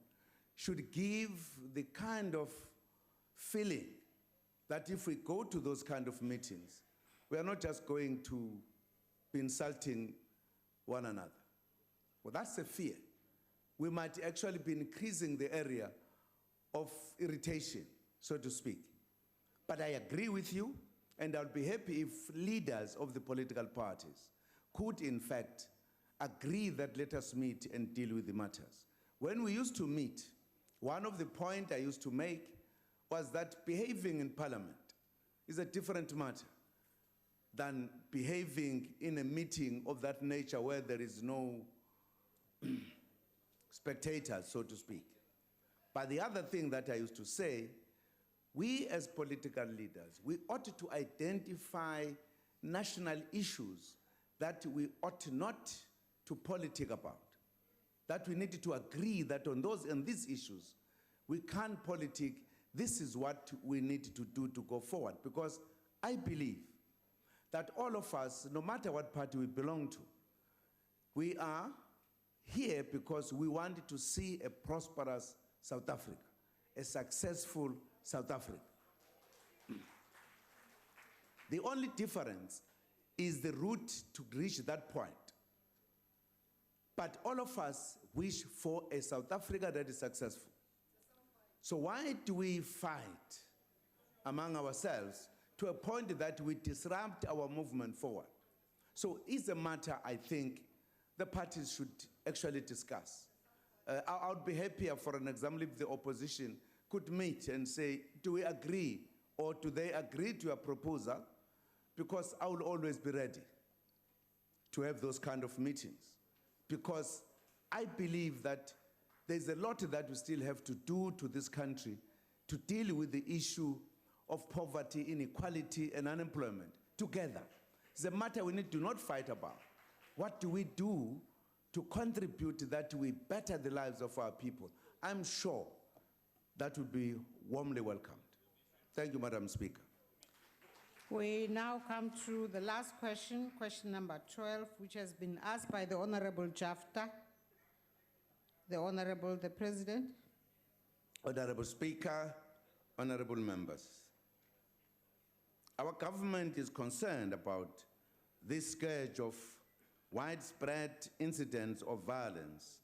should give the kind of feeling that if we go to those kind of meetings, we are not just going to be insulting one another. Well, that's a fear. We might actually be increasing the area of irritation, so to speak. But I agree with you, and I'll be happy if leaders of the political parties could, in fact, agree that let us meet and deal with the matters. When we used to meet, one of the points I used to make was that behaving in Parliament is a different matter than behaving in a meeting of that nature where there is no spectators, so to speak. But the other thing that I used to say, we as political leaders, we ought to identify national issues that we ought not to politic about. That we need to agree that on those and these issues, we can't politic. This is what we need to do to go forward. Because I believe that all of us, no matter what party we belong to, we are here because we want to see a prosperous South Africa, a successful South Africa. The only difference is the route to reach that point. But all of us wish for a South Africa that is successful. So why do we fight among ourselves to a point that we disrupt our movement forward? So it's a matter I think the parties should actually discuss. I would be happier, for an example, if the opposition could meet and say, do we agree, or do they agree to a proposal? Because I will always be ready to have those kind of meetings. Because I believe that there's a lot that we still have to do to this country to deal with the issue of poverty, inequality, and unemployment together. It's a matter we need to not fight about. What do we do to contribute that we better the lives of our people? I'm sure that will be warmly welcomed. Thank you, Madam Speaker. We now come to the last question, question number 12, which has been asked by the Honorable Jafta. The President. Honorable Speaker, honorable members. Our government is concerned about this scourge of widespread incidents of violence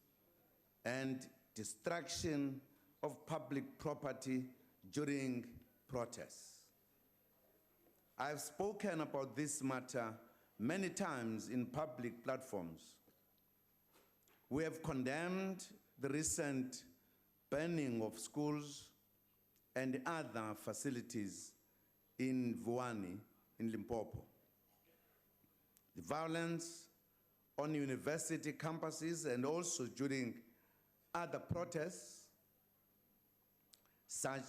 and destruction of public property during protests. I've spoken about this matter many times in public platforms. We have condemned the recent burning of schools and other facilities in Vuwani, in Limpopo. The violence on university campuses and also during other protests, such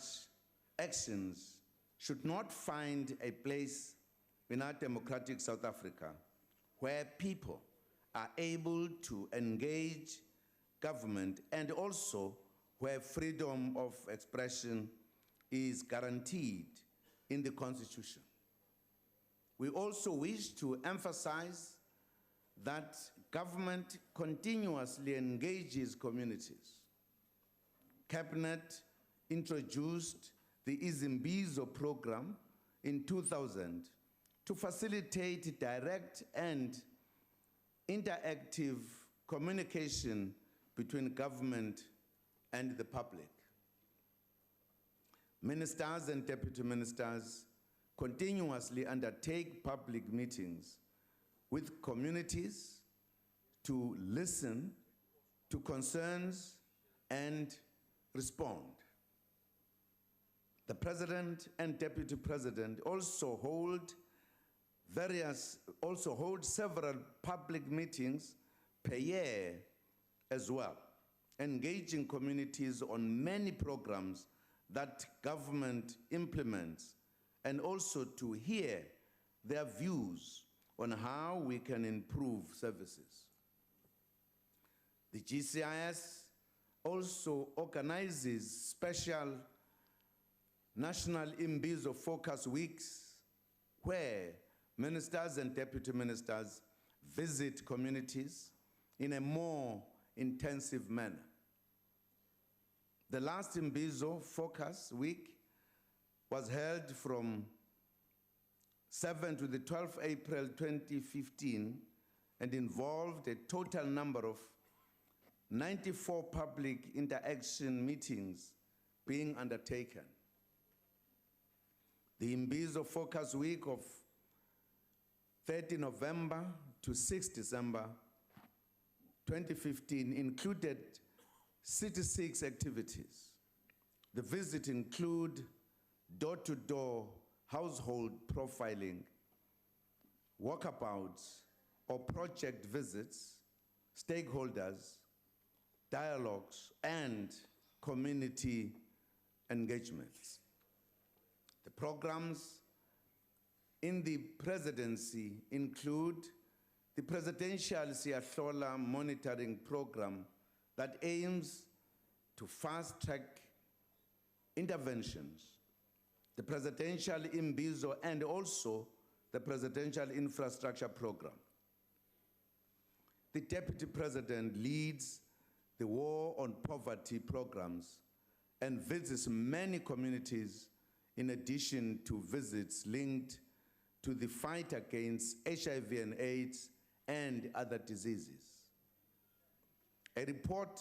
actions should not find a place in our democratic South Africa where people are able to engage government and also where freedom of expression is guaranteed in the Constitution. We also wish to emphasize that government continuously engages communities. Cabinet introduced the Izimbizo program in 2000 to facilitate direct and interactive communication between government and the public. Ministers and deputy ministers continuously undertake public meetings with communities to listen to concerns and respond. The president and deputy president also hold several public meetings per year as well, engaging communities on many programs that government implements, and also to hear their views on how we can improve services. The GCIS also organizes special national Imbizo focus weeks where ministers and deputy ministers visit communities in a more intensive manner. The last Imbizo focus week was held from 7 to the 12th April 2015 and involved a total number of 94 public interaction meetings being undertaken. The Imbizo Focus Week of 30 November to 6 December 2015 included 66 activities. The visit include door-to-door household profiling, walkabouts or project visits, stakeholders, dialogues, and community engagements. The programs in the presidency include the Presidential Siahlola Monitoring Program that aims to fast-track interventions, the Presidential Imbizo, and also the Presidential Infrastructure Program. The Deputy President leads the War on Poverty programs and visits many communities in addition to visits linked to the fight against HIV and AIDS and other diseases. A report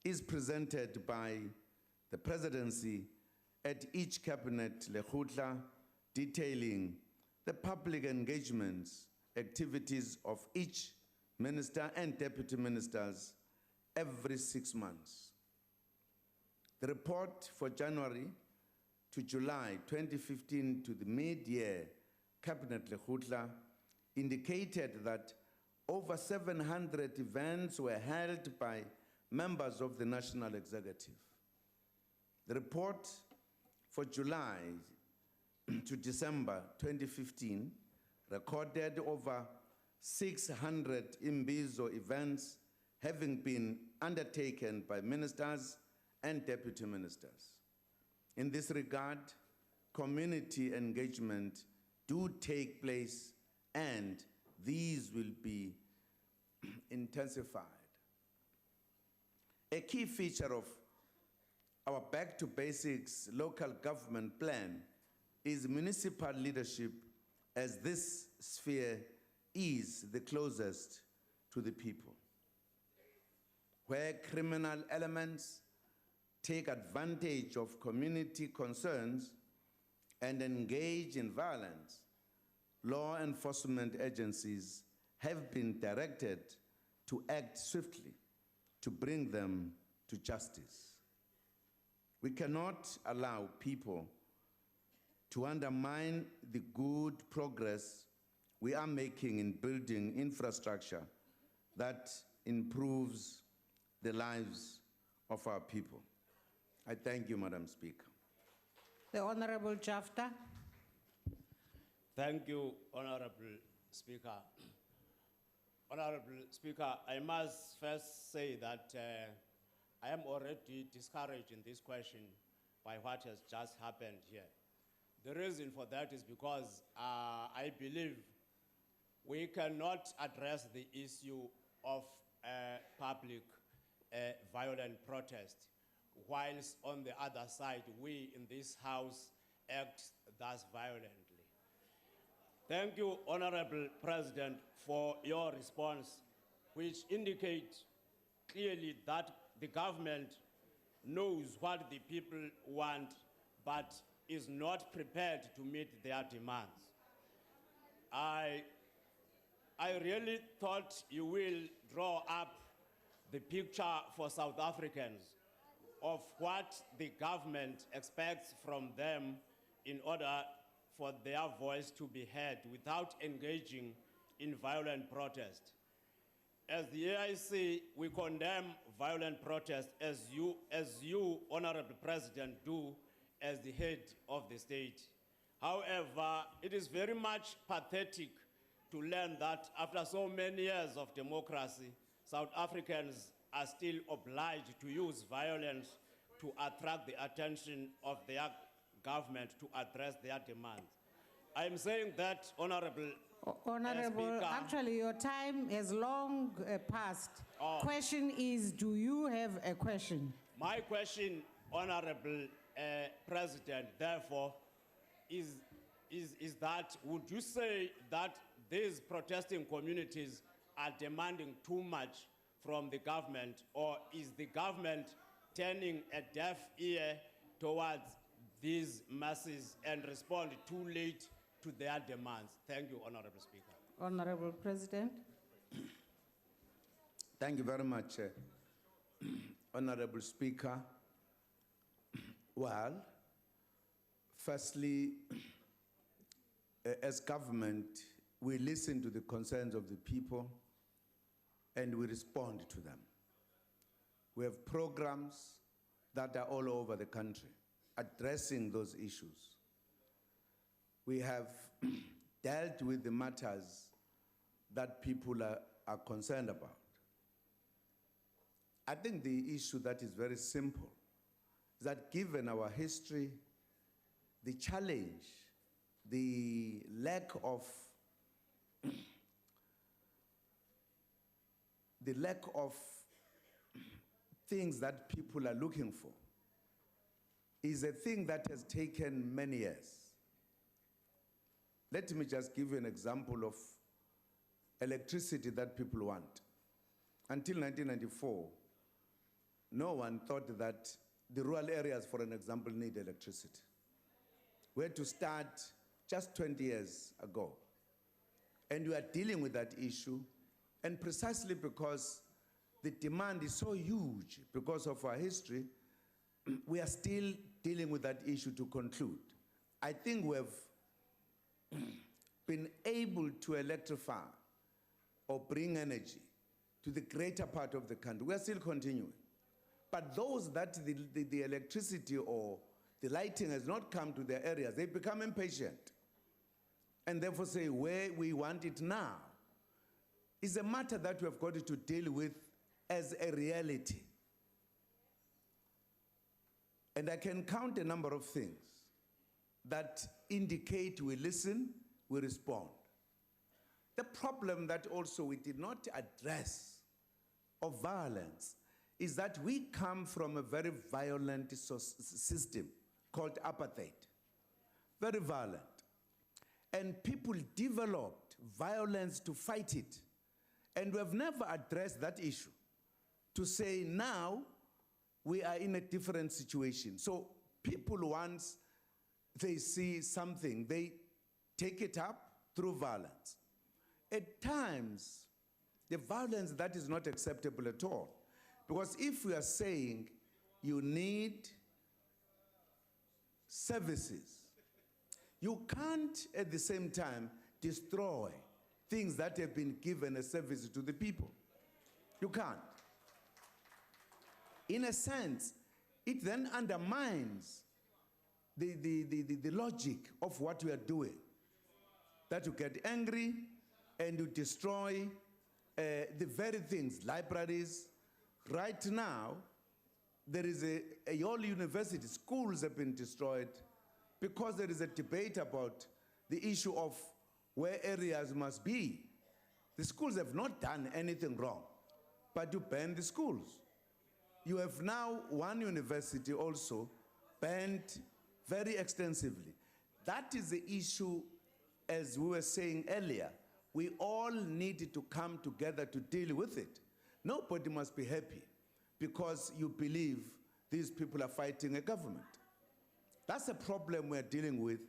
is presented by the presidency at each cabinet lekgotla detailing the public engagements activities of each minister and deputy ministers every 6 months. The report for January to July 2015 to the mid-year cabinet lekgotla indicated that over 700 events were held by members of the National Executive. The report for July to December 2015 recorded over 600 Imbizo events having been undertaken by ministers and deputy ministers. In this regard, community engagement do take place and these will be intensified. A key feature of our Back to Basics local government plan is municipal leadership, as this sphere is the closest to the people. Where criminal elements take advantage of community concerns and engage in violence, law enforcement agencies have been directed to act swiftly to bring them to justice. We cannot allow people to undermine the good progress we are making in building infrastructure that improves the lives of our people. I thank you, Madam Speaker. The Honorable Chapter. Thank you, Honorable Speaker. Honorable Speaker, I must first say that I am already discouraged in this question by what has just happened here. The reason for that is because I believe we cannot address the issue of public violent protest, whilst on the other side, we in this House act thus violently. Thank you, Honorable President, for your response, which indicates clearly that the government knows what the people want, but is not prepared to meet their demands. I really thought you will draw up the picture for South Africans of what the government expects from them in order for their voice to be heard without engaging in violent protest. As the AIC, we condemn violent protest as you, Honorable President, do as the head of the state. However, it is very much pathetic to learn that after so many years of democracy, South Africans are still obliged to use violence to attract the attention of their government to address their demands. I'm saying that, Honorable Speaker, actually your time has long passed. Question is, do you have a question? My question, Honorable President, therefore, is that would you say that these protesting communities are demanding too much from the government, or is the government turning a deaf ear towards these masses and respond too late to their demands? Thank you, Honorable Speaker. Honorable President. Thank you very much, Honorable Speaker. Well, firstly, as government, we listen to the concerns of the people and we respond to them. We have programs that are all over the country addressing those issues. We have dealt with the matters that people are concerned about. I think the issue that is very simple is that given our history, the challenge, the lack of things that people are looking for is a thing that has taken many years. Let me just give you an example of electricity that people want. Until 1994, no one thought that the rural areas, for an example, need electricity. We had to start just 20 years ago. And we are dealing with that issue, and precisely because the demand is so huge because of our history, we are still dealing with that issue to conclude. I think we have been able to electrify or bring energy to the greater part of the country. We are still continuing. But those that the electricity or the lighting has not come to their areas, they become impatient. And therefore say, where we want it now is a matter that we have got to deal with as a reality. And I can count a number of things that indicate we listen, we respond. The problem that also we did not address of violence is that we come from a very violent system called apartheid. Very violent. And people developed violence to fight it. And we have never addressed that issue to say now we are in a different situation. So people, once they see something, they take it up through violence. At times, the violence that is not acceptable at all. Because if we are saying you need services, you can't at the same time destroy things that have been given as services to the people. You can't. In a sense, it then undermines the logic of what we are doing. That you get angry and you destroy the very things, libraries. Right now, there is a whole university, schools have been destroyed because there is a debate about the issue of where areas must be. The schools have not done anything wrong, but you ban the schools. You have now one university also banned very extensively. That is the issue, as we were saying earlier. We all need to come together to deal with it. Nobody must be happy because you believe these people are fighting a government. That's a problem we're dealing with.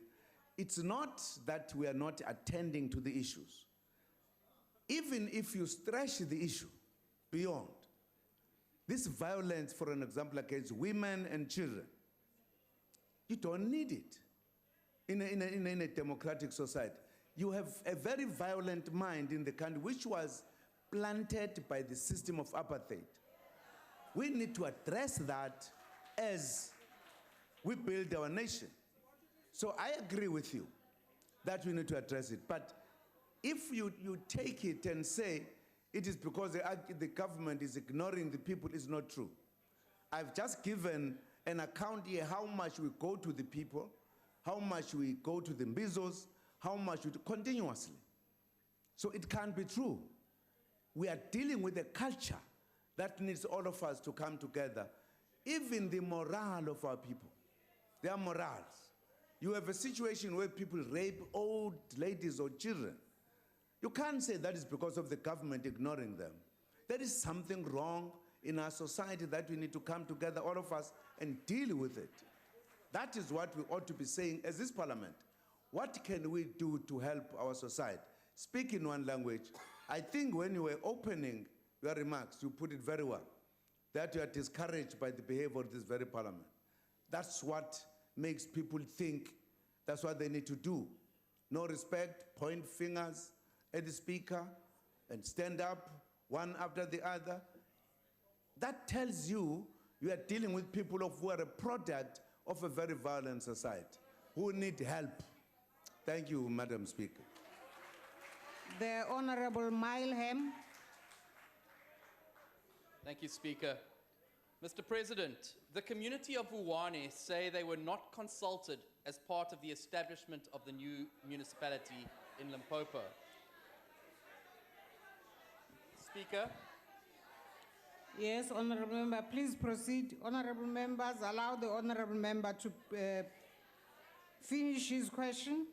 It's not that we are not attending to the issues. Even if you stretch the issue beyond, this violence, for an example, against women and children, you don't need it in a democratic society. You have a very violent mind in the country, which was planted by the system of apartheid. We need to address that as we build our nation. So I agree with you that we need to address it. But if you take it and say it is because the government is ignoring the people, it's not true. I've just given an account here how much we go to the people, how much we go to the Mbizos, how much we do continuously. So it can't be true. We are dealing with a culture that needs all of us to come together. Even the morale of our people, their morals. You have a situation where people rape old ladies or children. You can't say that is because of the government ignoring them. There is something wrong in our society that we need to come together, all of us, and deal with it. That is what we ought to be saying as this parliament. What can we do to help our society? Speak in one language. I think when you were opening your remarks, you put it very well, that you are discouraged by the behavior of this very parliament. That's what makes people think that's what they need to do. No respect, point fingers at the speaker, and stand up one after the other. That tells you you are dealing with people who are a product of a very violent society, who need help. Thank you, Madam Speaker. The Honorable Mileham. Thank you, Speaker. Mr. President, the community of Vuwane say they were not consulted as part of the establishment of the new municipality in Limpopo. Speaker. Yes, Honorable Member, please proceed. Honorable members, allow the Honorable Member to finish his question.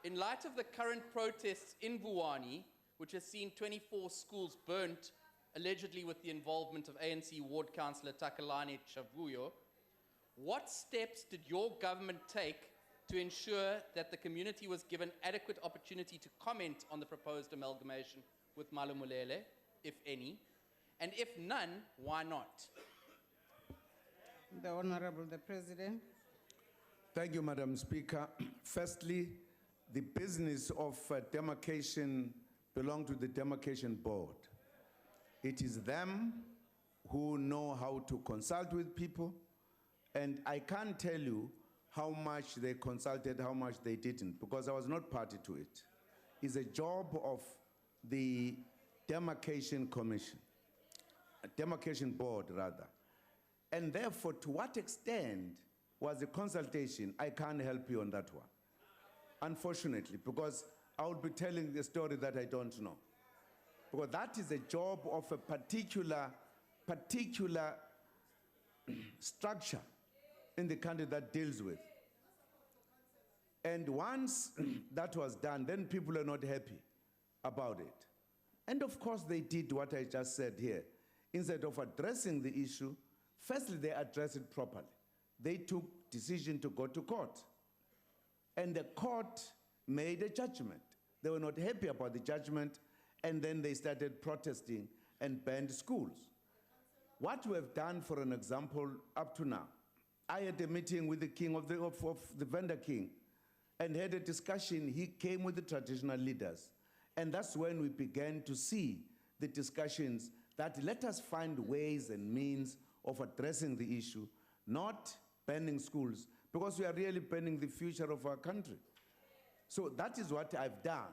In light of the current protests in Vuwane, which has seen 24 schools burnt, allegedly with the involvement of ANC Ward Councillor Takalani Chavuyo, what steps did your government take to ensure that the community was given adequate opportunity to comment on the proposed amalgamation with Malumulele, if any? And if none, why not? The Honorable the President. Thank you, Madam Speaker. Firstly, the business of demarcation belongs to the Demarcation Board. It is them who know how to consult with people, and I can't tell you how much they consulted, how much they didn't, because I was not party to it. It's a job of the Demarcation Commission, a Demarcation Board, rather. And therefore, to what extent was the consultation, I can't help you on that one, unfortunately, because I would be telling a story that I don't know. Because that is a job of a particular structure in the country that deals with. And once that was done, then people are not happy about it. And of course, they did what I just said here. Instead of addressing the issue, firstly, they addressed it properly. They took decision to go to court. And the court made a judgment. They were not happy about the judgment, and then they started protesting and banned schools. What we have done, for an example, up to now, I had a meeting with the king of the vendor king and had a discussion. He came with the traditional leaders. And that's when we began to see the discussions that let us find ways and means of addressing the issue, not banning schools, because we are really banning the future of our country. So that is what I've done.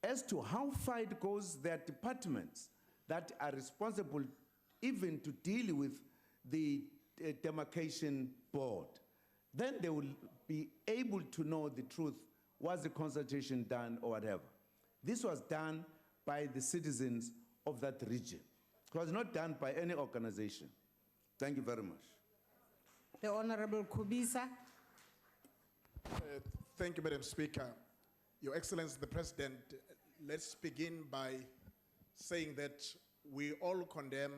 As to how far it goes, there are departments that are responsible even to deal with the demarcation board. Then they will be able to know the truth. Was the consultation done or whatever? This was done by the citizens of that region. It was not done by any organization. Thank you very much. The Honorable Kubisa. Thank you, Madam Speaker. Your Excellency, the President, let's begin by saying that we all condemn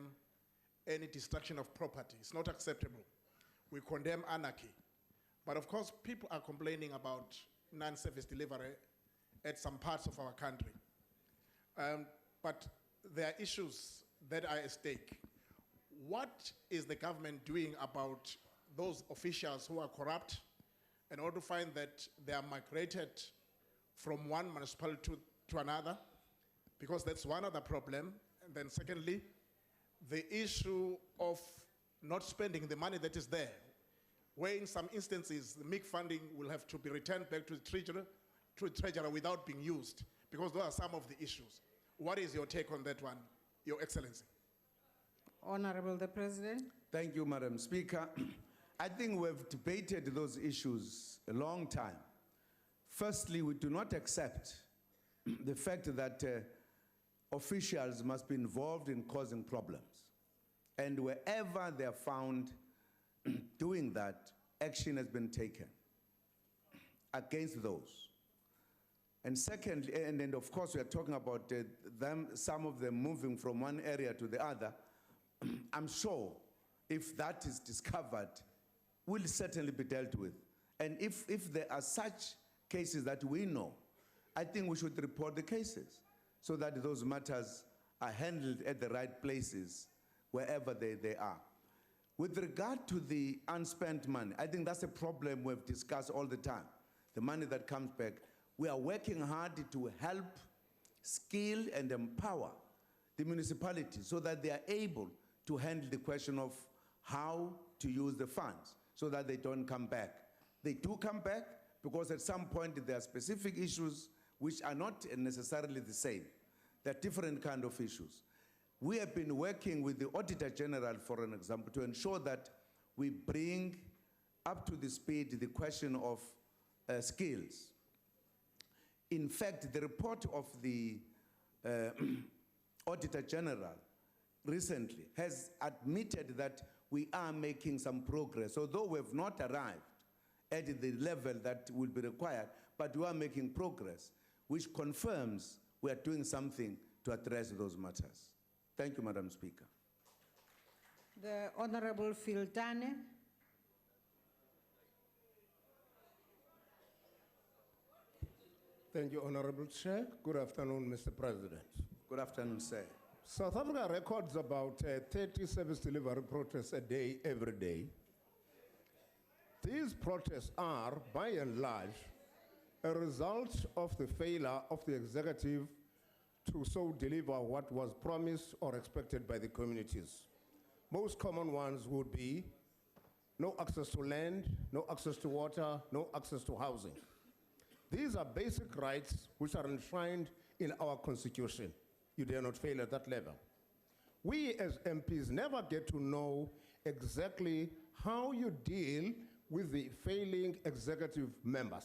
any destruction of property. It's not acceptable. We condemn anarchy. But of course, people are complaining about non-service delivery at some parts of our country. But there are issues that are at stake. What is the government doing about those officials who are corrupt in order to find that they are migrated from one municipality to another? Because that's one other problem. And then secondly, the issue of not spending the money that is there, where in some instances the MIC funding will have to be returned back to the treasurer without being used, because those are some of the issues. What is your take on that one, Your Excellency? Honorable the President. Thank you, Madam Speaker. I think we've debated those issues a long time. Firstly, we do not accept the fact that officials must be involved in causing problems. And wherever they are found doing that, action has been taken against those. And secondly, and then of course we are talking about some of them moving from one area to the other. I'm sure if that is discovered, will certainly be dealt with. And if there are such cases that we know, I think we should report the cases so that those matters are handled at the right places, wherever they are. With regard to the unspent money, I think that's a problem we've discussed all the time, the money that comes back. We are working hard to help, skill, and empower the municipalities so that they are able to handle the question of how to use the funds so that they don't come back. They do come back because at some point there are specific issues which are not necessarily the same. They're different kind of issues. We have been working with the Auditor General, for an example, to ensure that we bring up to the speed the question of skills. In fact, the report of the Auditor General recently has admitted that we are making some progress, although we have not arrived at the level that will be required, but we are making progress, which confirms we are doing something to address those matters. Thank you, Madam Speaker. The Honorable Filtane. Thank you, Honorable Chair. Good afternoon, Mr. President. Good afternoon, sir. South Africa records about 30 service delivery protests a day, every day. These protests are, by and large, a result of the failure of the executive to so deliver what was promised or expected by the communities. Most common ones would be no access to land, no access to water, no access to housing. These are basic rights which are enshrined in our Constitution. You dare not fail at that level. We as MPs never get to know exactly how you deal with the failing executive members.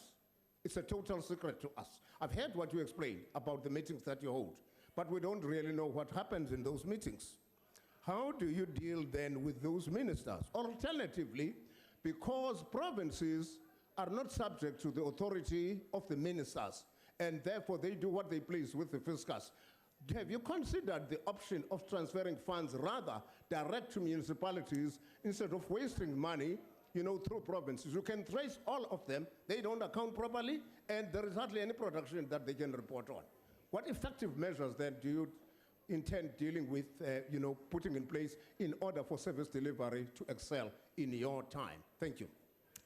It's a total secret to us. I've heard what you explained about the meetings that you hold, but we don't really know what happens in those meetings. How do you deal then with those ministers? Alternatively, because provinces are not subject to the authority of the ministers, and therefore they do what they please with the fiscus. Have you considered the option of transferring funds rather direct to municipalities instead of wasting money, through provinces? You can trace all of them. They don't account properly, and there is hardly any production that they can report on. What effective measures then do you intend dealing with, putting in place in order for service delivery to excel in your time? Thank you.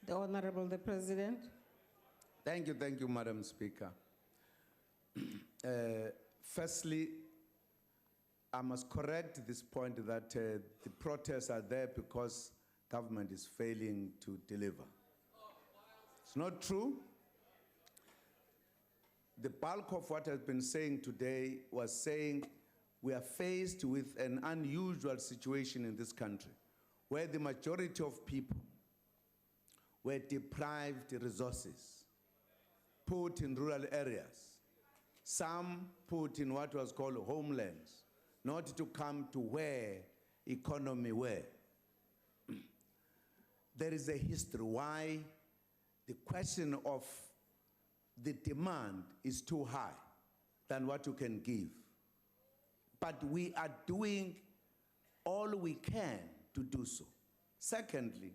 The Honorable the President. Thank you, Madam Speaker. Firstly, I must correct this point that the protests are there because government is failing to deliver. It's not true. The bulk of what I've been saying today was saying we are faced with an unusual situation in this country where the majority of people were deprived resources, put in rural areas, some put in what was called homelands, not to come to where economy were. There is a history why the question of the demand is too high than what you can give. But we are doing all we can to do so. Secondly,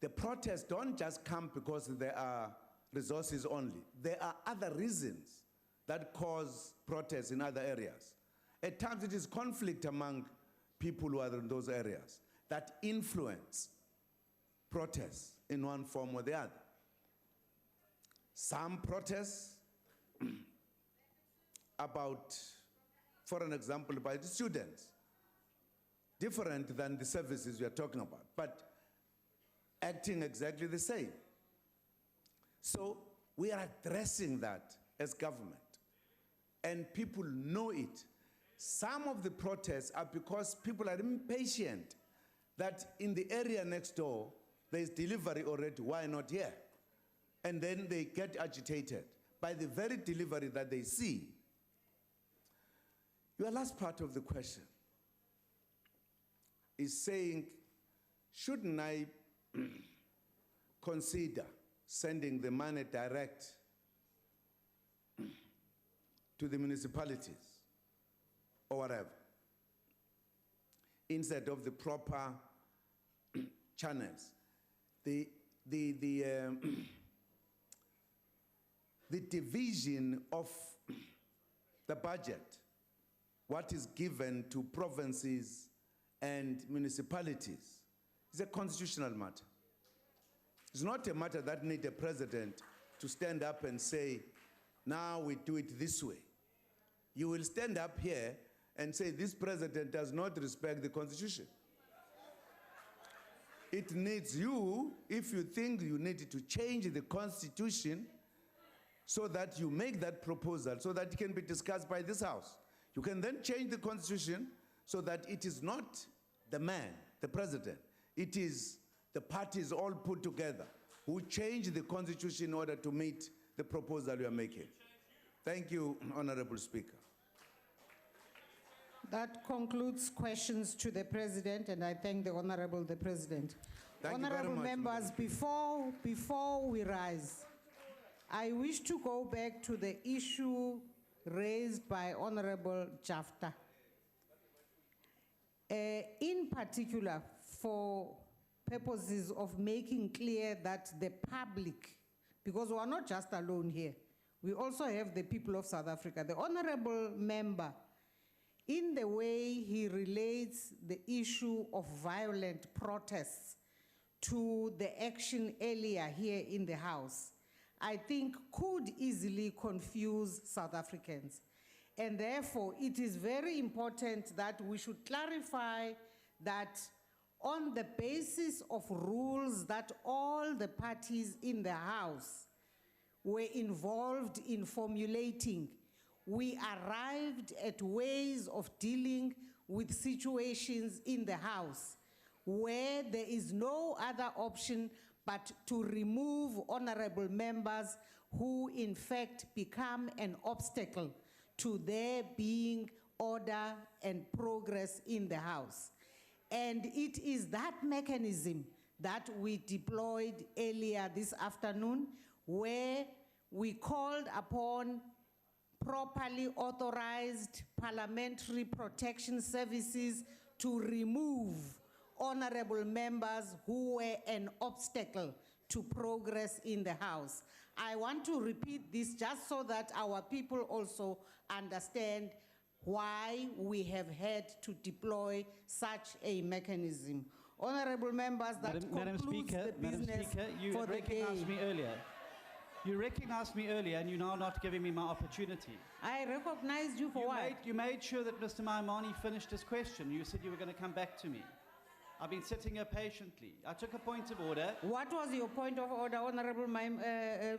the protests don't just come because there are resources only. There are other reasons that cause protests in other areas. At times it is conflict among people who are in those areas that influence protests in one form or the other. Some protests about, for an example, by the students, different than the services we are talking about, but acting exactly the same. So we are addressing that as government, and people know it. Some of the protests are because people are impatient that in the area next door, there is delivery already, why not here? And then they get agitated by the very delivery that they see. Your last part of the question is saying, shouldn't I consider sending the money direct to the municipalities or whatever, instead of the proper channels? The division of the budget, what is given to provinces and municipalities, is a constitutional matter. It's not a matter that needs a president to stand up and say, now we do it this way. You will stand up here and say, this president does not respect the Constitution. It needs you, if you think you need to change the Constitution, so that you make that proposal, so that it can be discussed by this House. You can then change the Constitution so that it is not the man, the president. It is the parties all put together who change the Constitution in order to meet the proposal you are making. Thank you, Honorable Speaker. That concludes questions to the President, and I thank the Honorable the President. Thank you very Honorable much, members, before we rise, I wish to go back to the issue raised by Honorable Jafta. In particular, for purposes of making clear that the public, because we are not just alone here, we also have the people of South Africa. The Honorable Member, in the way he relates the issue of violent protests to the action earlier here in the House, I think could easily confuse South Africans. And therefore, it is very important that we should clarify that on the basis of rules that all the parties in the House were involved in formulating, we arrived at ways of dealing with situations in the House where there is no other option but to remove honorable members who in fact become an obstacle to there being order and progress in the House. And it is that mechanism that we deployed earlier this afternoon, where we called upon properly authorized parliamentary protection services to remove honorable members who were an obstacle to progress in the House. I want to repeat this just so that our people also understand why we have had to deploy such a mechanism. Honorable members, that concludes the business you for the recognized day. me earlier. You recognized me earlier, and you're now not giving me my opportunity. I recognized you for what? You made sure that Mr. Maimani finished his question. You said you were going to come back to me. I've been sitting here patiently. I took a point of order. What was your point of order, Honorable I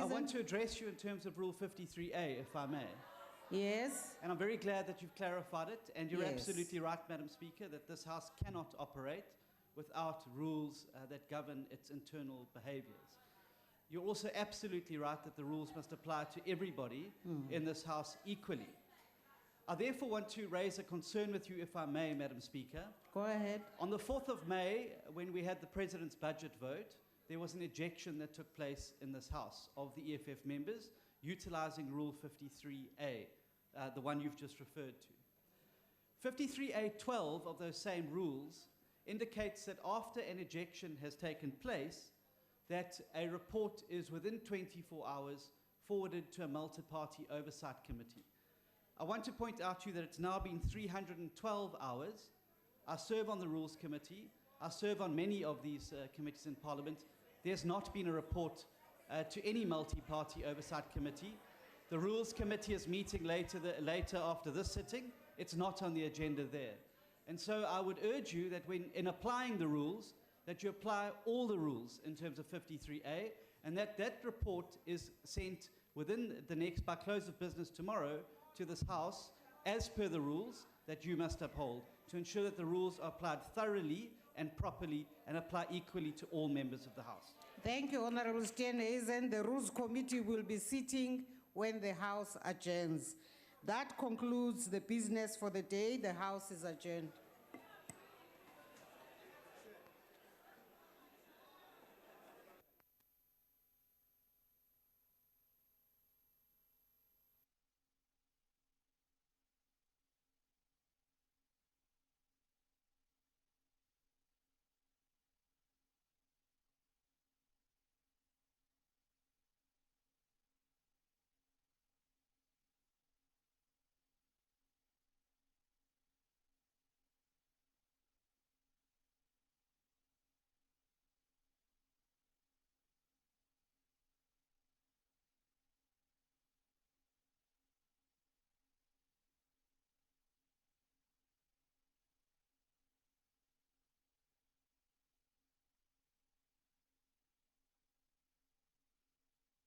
want to address you in terms of Rule 53A, if I may. Yes. And I'm very glad that you've clarified it. And you're Yes. absolutely right, Madam Speaker, that this House cannot operate without rules that govern its internal behaviors. You're also absolutely right that the rules must apply to everybody in this House equally. I therefore want to raise a concern with you, if I may, Madam Speaker. Go ahead. On the 4th of May, when we had the President's budget vote, there was an ejection that took place in this House of the EFF members, utilizing Rule 53A, the one you've just referred to. 53A.12 of those same rules indicates that after an ejection has taken place, that a report is within 24 hours forwarded to a multi-party oversight committee. I want to point out to you that it's now been 312 hours. I serve on the Rules Committee. I serve on many of these committees in Parliament. There's not been a report to any multi-party oversight committee. The Rules Committee is meeting later after this sitting. It's not on the agenda there. And so I would urge you that when in applying the rules, that you apply all the rules in terms of 53A, and that report is sent within the next, by close of business tomorrow, to this House, as per the rules that you must uphold, to ensure that the rules are applied thoroughly and properly and apply equally to all members of the House. Thank you, Honorable Steenhuisen. The Rules Committee will be sitting when the House adjourns. That concludes the business for the day. The House is adjourned.